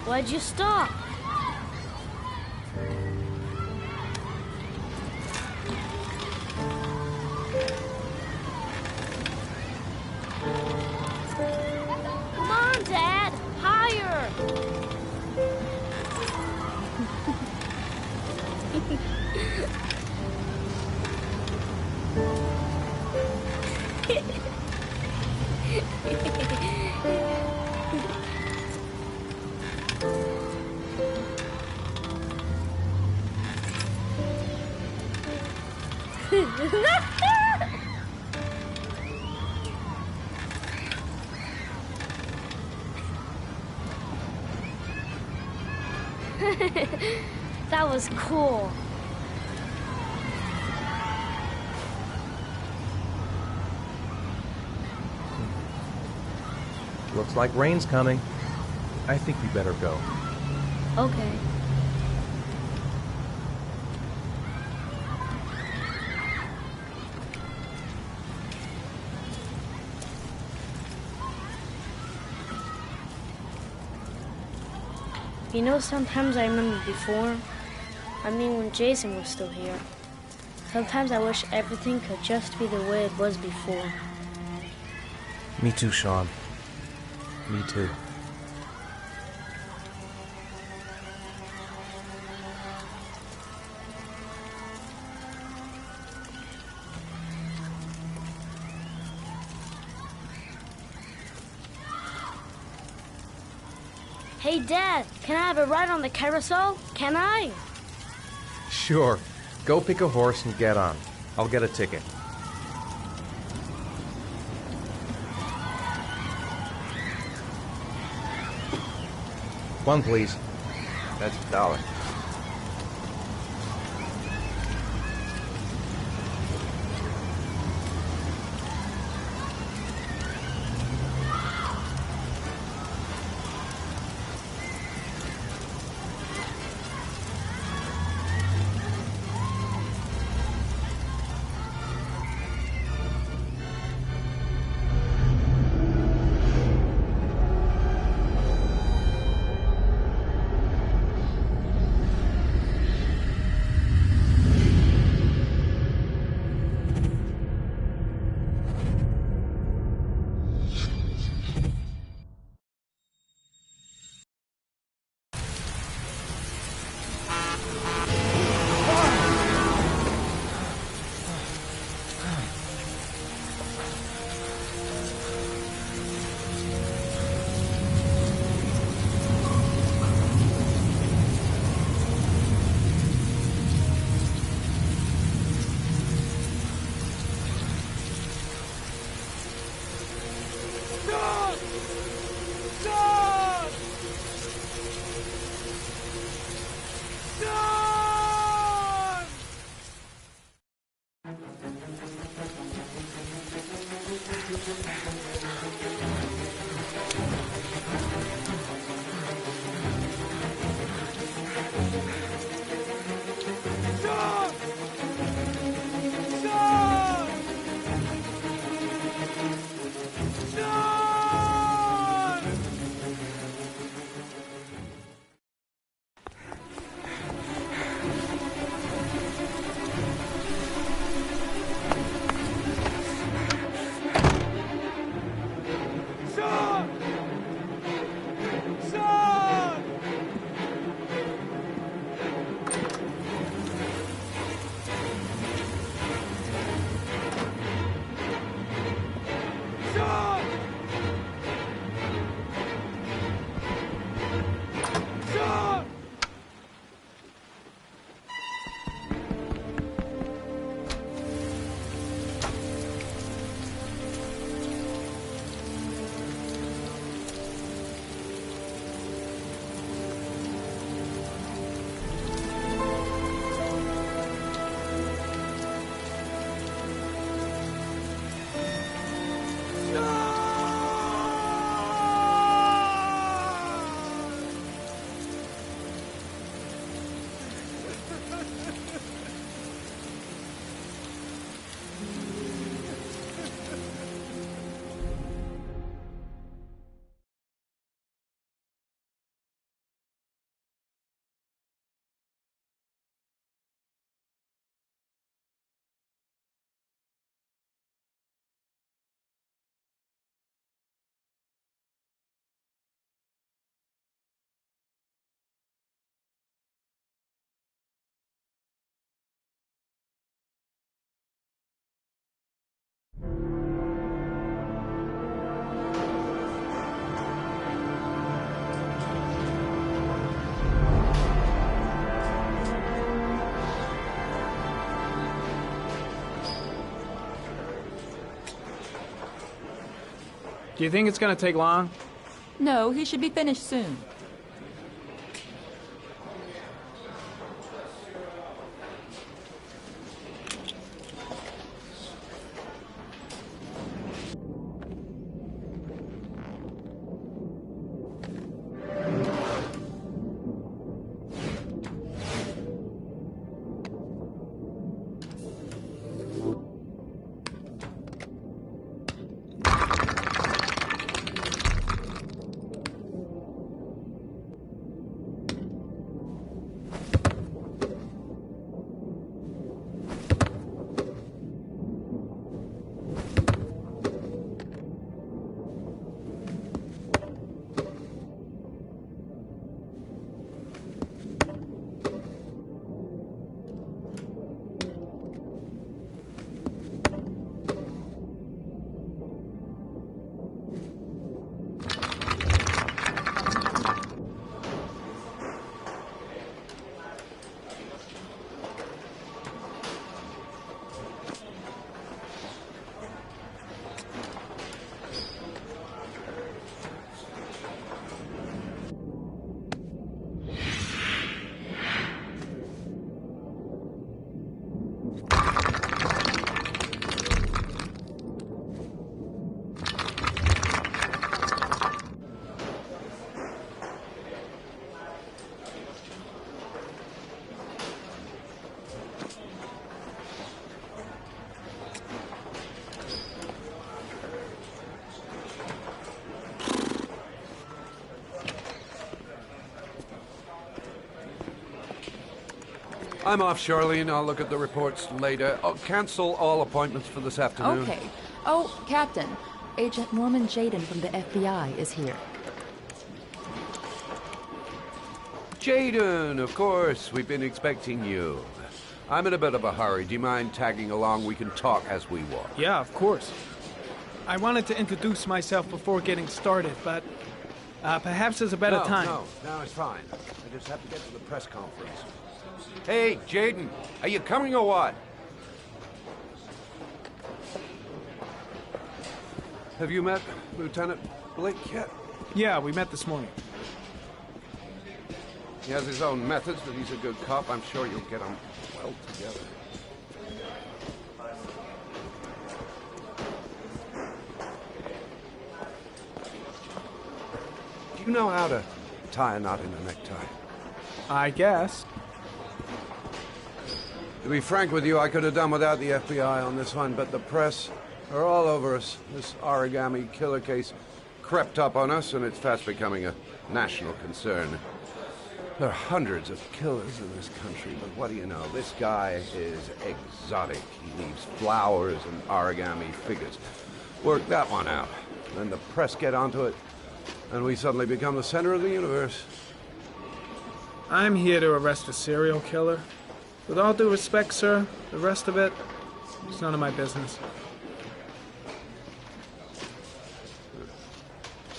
Why'd you stop? Come on, Dad, higher. That was cool. Looks like rain's coming. I think we better go. Okay. You know, sometimes I remember before. I mean, when Jason was still here. Sometimes I wish everything could just be the way it was before. Me too, Sean. Me too. Hey, Dad, can I have a ride on the carousel? Can I? Sure. Go pick a horse and get on. I'll get a ticket. One, please. That's $1. Do you think it's gonna take long? No, he should be finished soon. I'm off, Charlene. I'll look at the reports later. Oh, cancel all appointments for this afternoon. Okay. Oh, Captain. Agent Norman Jaden from the FBI is here. Jaden, of course. We've been expecting you. I'm in a bit of a hurry. Do you mind tagging along? We can talk as we walk. Yeah, of course. I wanted to introduce myself before getting started, but perhaps there's a better time. No, it's fine. I just have to get to the press conference. Hey, Jaden, are you coming or what? Have you met Lieutenant Blake yet? Yeah, we met this morning. He has his own methods, but he's a good cop. I'm sure you'll get on well together. Do you know how to tie a knot in a necktie? I guess. To be frank with you, I could have done without the FBI on this one, but the press are all over us. This origami killer case crept up on us, and it's fast becoming a national concern. There are hundreds of killers in this country, but what do you know? This guy is exotic. He leaves flowers and origami figures. Work that one out. Then the press get onto it, and we suddenly become the center of the universe. I'm here to arrest a serial killer. With all due respect, sir, the rest of it, it's none of my business.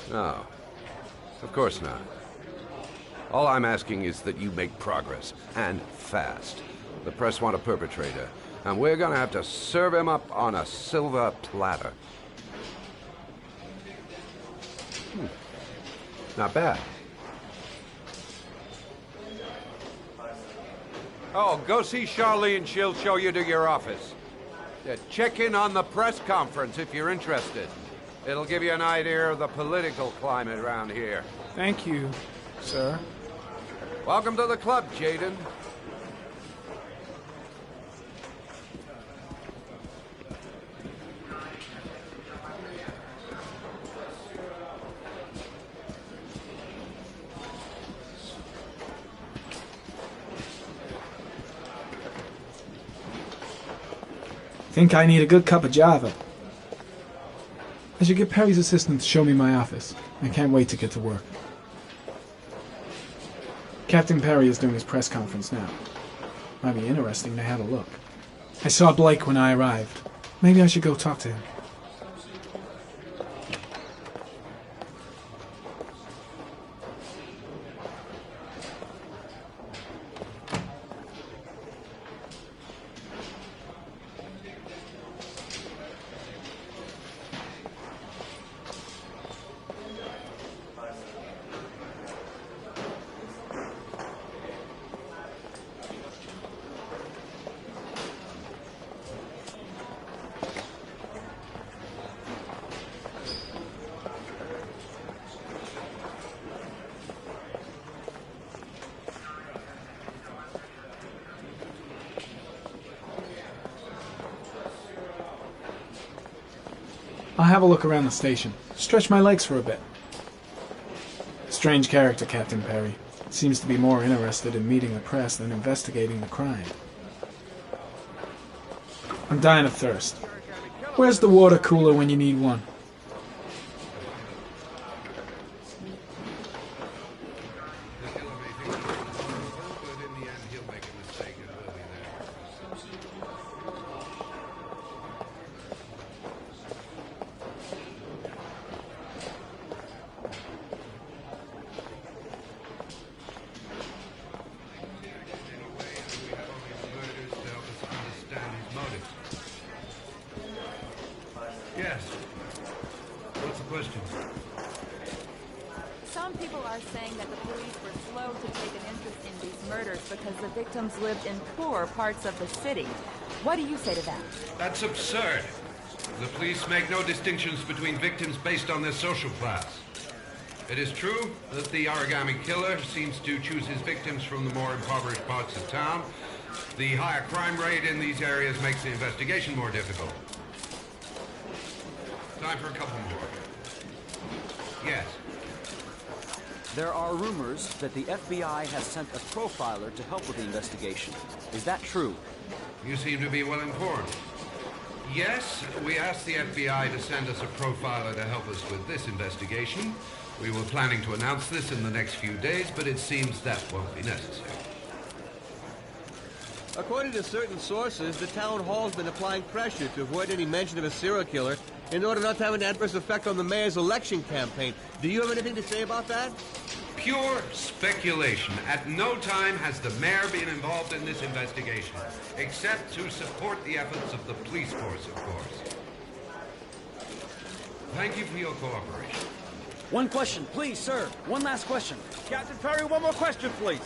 No, of course not. All I'm asking is that you make progress, and fast. The press want a perpetrator, and we're gonna have to serve him up on a silver platter. Not bad. Oh, go see Charlene. She'll show you to your office. Yeah, check in on the press conference if you're interested. It'll give you an idea of the political climate around here. Thank you, sir. Welcome to the club, Jaden. Think I need a good cup of Java. I should get Perry's assistant to show me my office. I can't wait to get to work. Captain Perry is doing his press conference now. Might be interesting to have a look. I saw Blake when I arrived. Maybe I should go talk to him. I'll have a look around the station. Stretch my legs for a bit. Strange character, Captain Perry. Seems to be more interested in meeting the press than investigating the crime. I'm dying of thirst. Where's the water cooler when you need one? Yes. What's the question? Some people are saying that the police were slow to take an interest in these murders because the victims lived in poor parts of the city. What do you say to that? That's absurd. The police make no distinctions between victims based on their social class. It is true that the origami killer seems to choose his victims from the more impoverished parts of town. The higher crime rate in these areas makes the investigation more difficult. Time for a couple more. Yes. There are rumors that the FBI has sent a profiler to help with the investigation. Is that true? You seem to be well informed. Yes, we asked the FBI to send us a profiler to help us with this investigation. We were planning to announce this in the next few days, but it seems that won't be necessary. According to certain sources, the town hall's been applying pressure to avoid any mention of a serial killer in order not to have an adverse effect on the mayor's election campaign. Do you have anything to say about that? Pure speculation. At no time has the mayor been involved in this investigation, except to support the efforts of the police force, of course. Thank you for your cooperation. One question, please, sir. One last question. Captain Perry, one more question, please.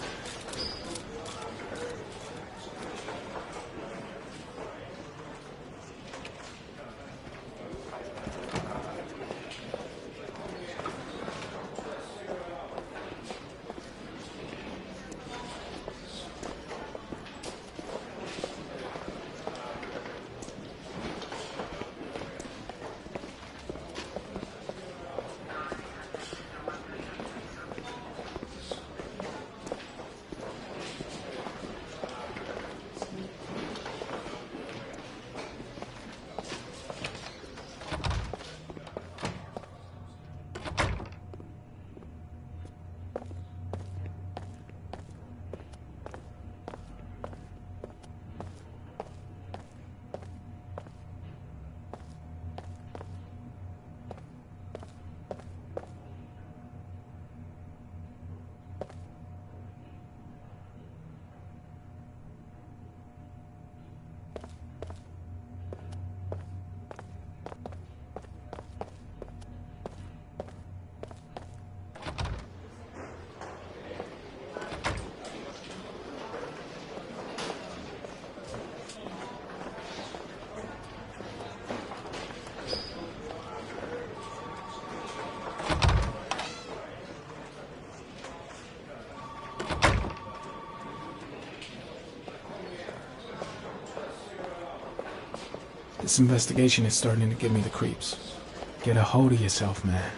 This investigation is starting to give me the creeps. Get a hold of yourself, man.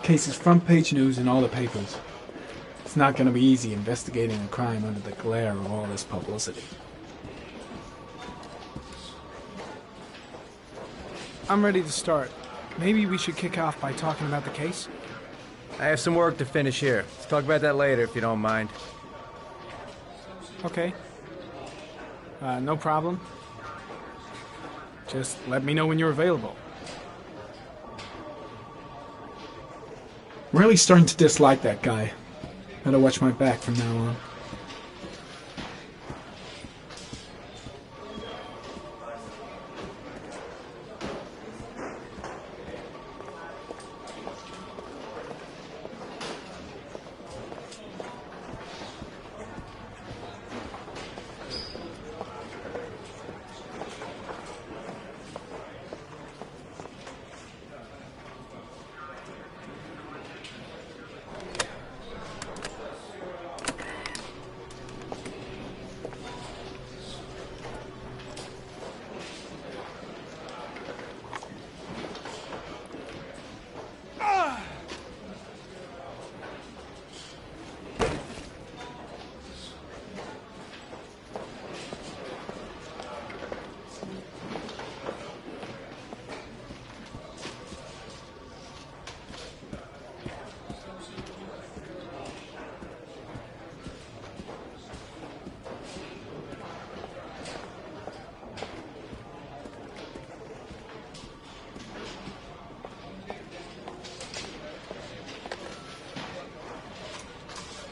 Case is front page news in all the papers. It's not going to be easy investigating a crime under the glare of all this publicity. I'm ready to start. Maybe we should kick off by talking about the case? I have some work to finish here. Let's talk about that later, if you don't mind. Okay. No problem. Just let me know when you're available. I'm really starting to dislike that guy. Better watch my back from now on.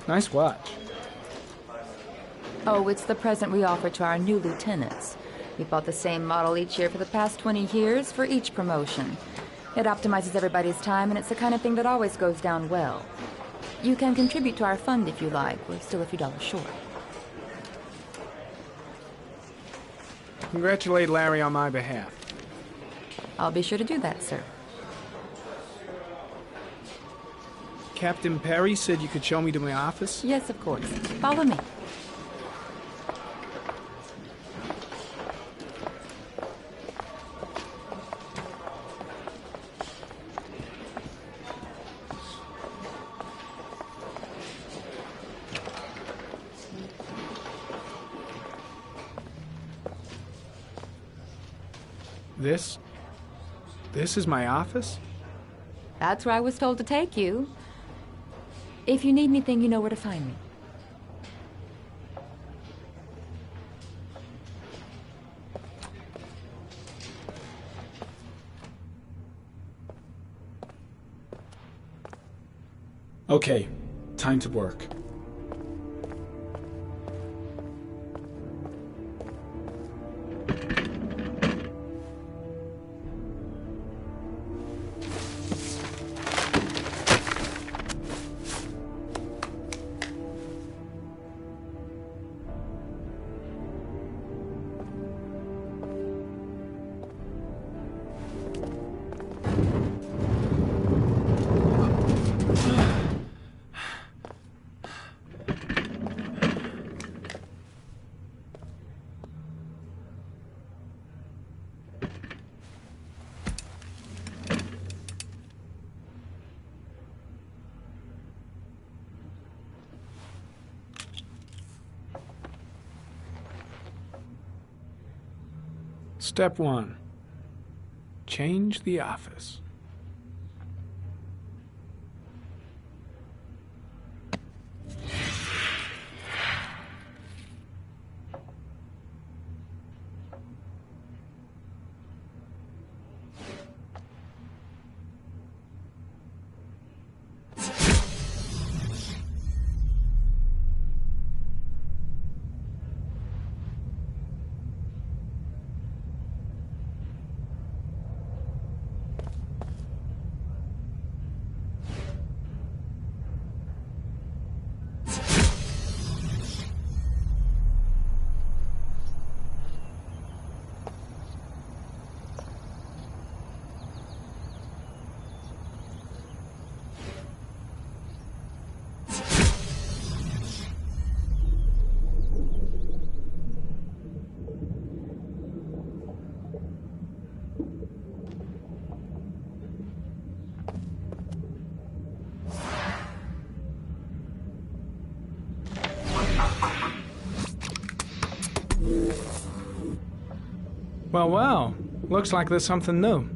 Nice watch. Oh, it's the present we offer to our new lieutenants. We bought the same model each year for the past 20 years for each promotion. It optimizes everybody's time, and it's the kind of thing that always goes down well. You can contribute to our fund if you like. We're still a few dollars short. Congratulate Larry on my behalf. I'll be sure to do that, sir. Captain Perry said you could show me to my office? Yes, of course. Follow me. This is my office? That's where I was told to take you. If you need anything, you know where to find me. Okay, time to work. Step 1. Change the office. Well, looks like there's something new.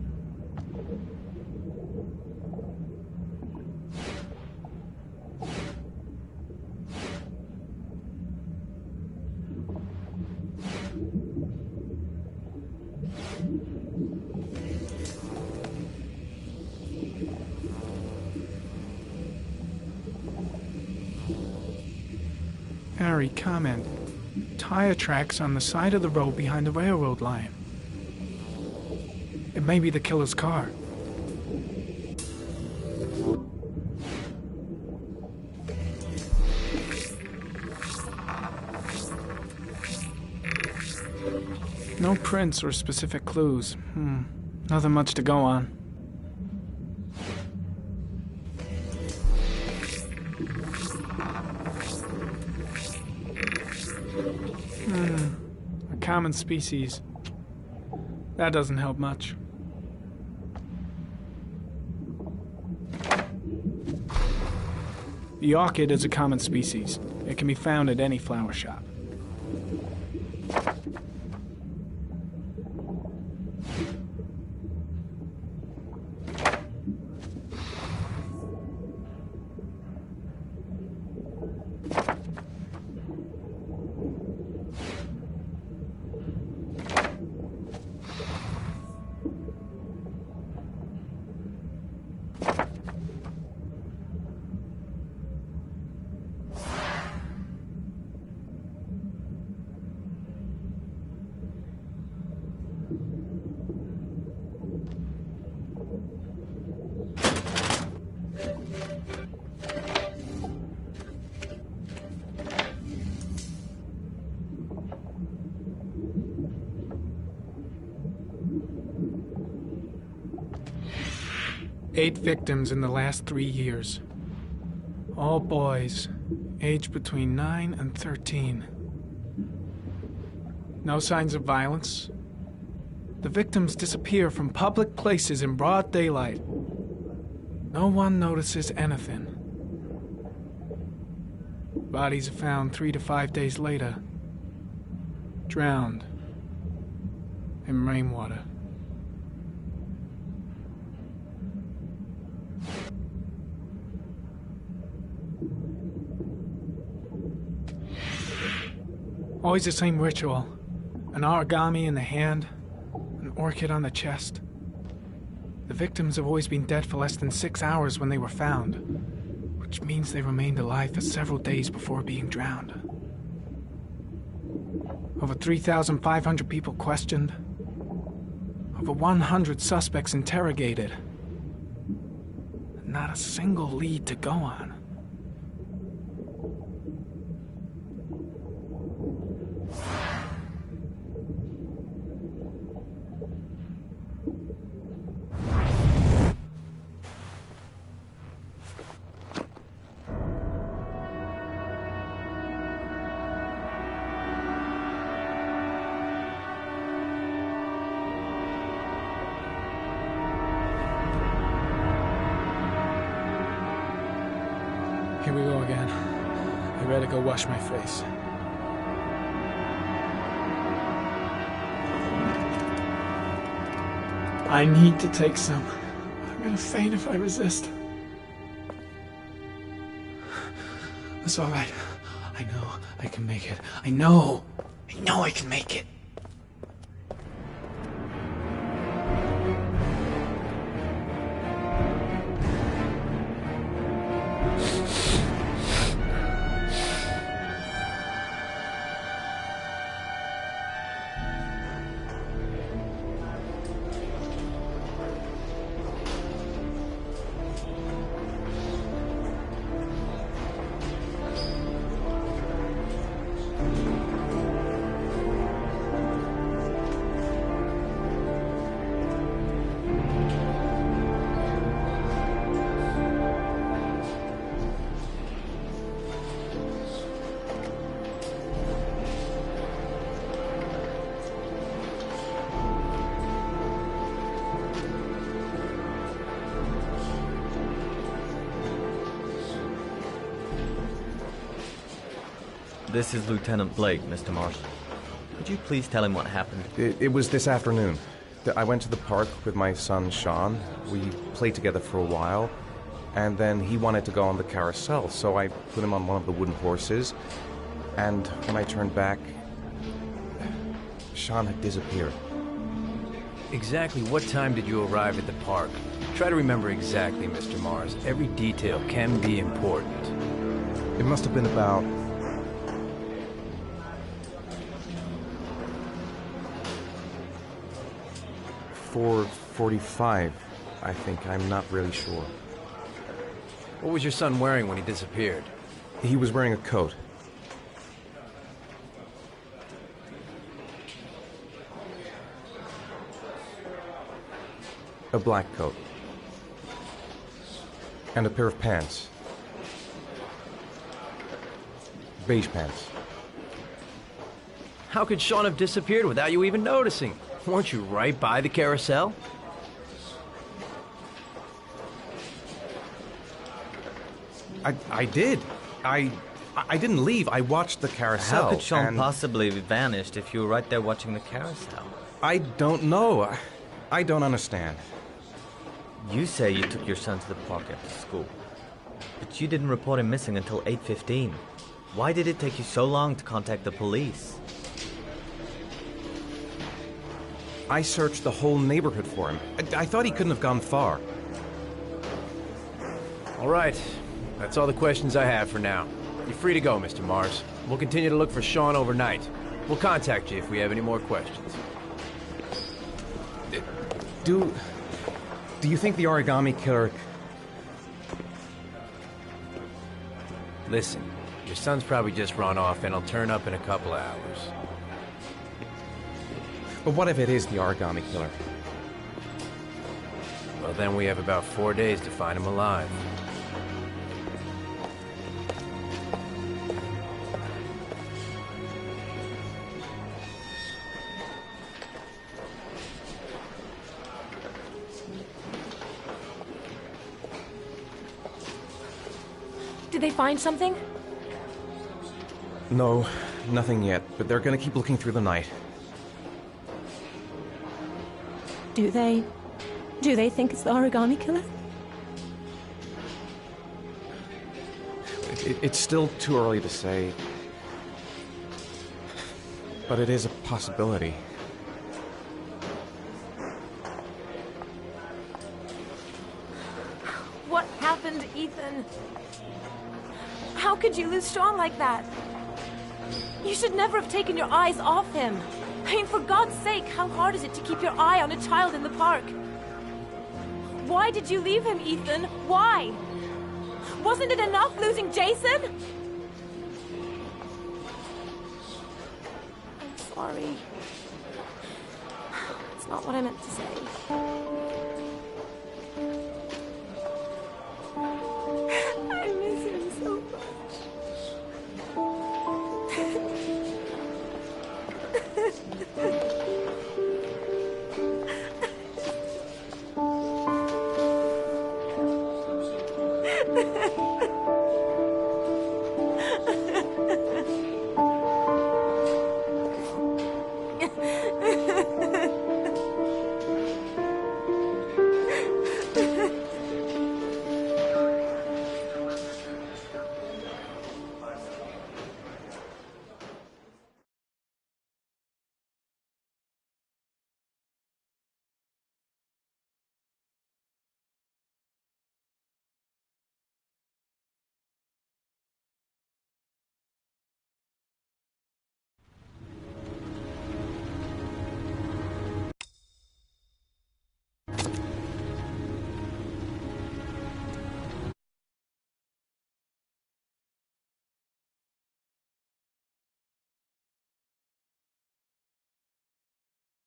Harry, comment. Tire tracks on the side of the road behind the railroad line. It may be the killer's car. No prints or specific clues. Nothing much to go on. A common species. That doesn't help much. The orchid is a common species. It can be found at any flower shop. Eight victims in the last 3 years. All boys, aged between 9 and 13. No signs of violence. The victims disappear from public places in broad daylight. No one notices anything. Bodies are found 3 to 5 days later. Drowned in rainwater. Always the same ritual. An origami in the hand, an orchid on the chest. The victims have always been dead for less than 6 hours when they were found, which means they remained alive for several days before being drowned. Over 3,500 people questioned. Over 100 suspects interrogated. Not a single lead to go on. Here we go again. I better go wash my face. I need to take some. I'm gonna faint if I resist. It's all right. I know I can make it. I know I can make it. This is Lieutenant Blake, Mr. Mars. Could you please tell him what happened? It was this afternoon. I went to the park with my son, Sean. We played together for a while, and then he wanted to go on the carousel, so I put him on one of the wooden horses, and when I turned back, Sean had disappeared. Exactly what time did you arrive at the park? Try to remember exactly, Mr. Mars. Every detail can be important. It must have been about 4:45, I think. I'm not really sure. What was your son wearing when he disappeared? He was wearing a coat. A black coat. And a pair of pants. Beige pants. How could Sean have disappeared without you even noticing? Weren't you right by the carousel? I did. I didn't leave. I watched the carousel. How could Sean possibly have vanished if you were right there watching the carousel? I don't know. I don't understand. You say you took your son to the park after school, but you didn't report him missing until 8:15. Why did it take you so long to contact the police? I searched the whole neighborhood for him. I thought he couldn't have gone far. All right. That's all the questions I have for now. You're free to go, Mr. Mars. We'll continue to look for Sean overnight. We'll contact you if we have any more questions. Do you think the origami killer... Listen, your son's probably just run off and he'll turn up in a couple of hours. But what if it is the origami killer? Well, then we have about 4 days to find him alive. Did they find something? No, nothing yet, but they're gonna keep looking through the night. Do they think it's the origami killer? It's still too early to say. but it is a possibility. What happened, Ethan? How could you lose Sean like that? You should never have taken your eyes off him. I mean, for God's sake, how hard is it to keep your eye on a child in the park? Why did you leave him, Ethan? Why? Wasn't it enough losing Jason? I'm sorry. It's not what I meant to say.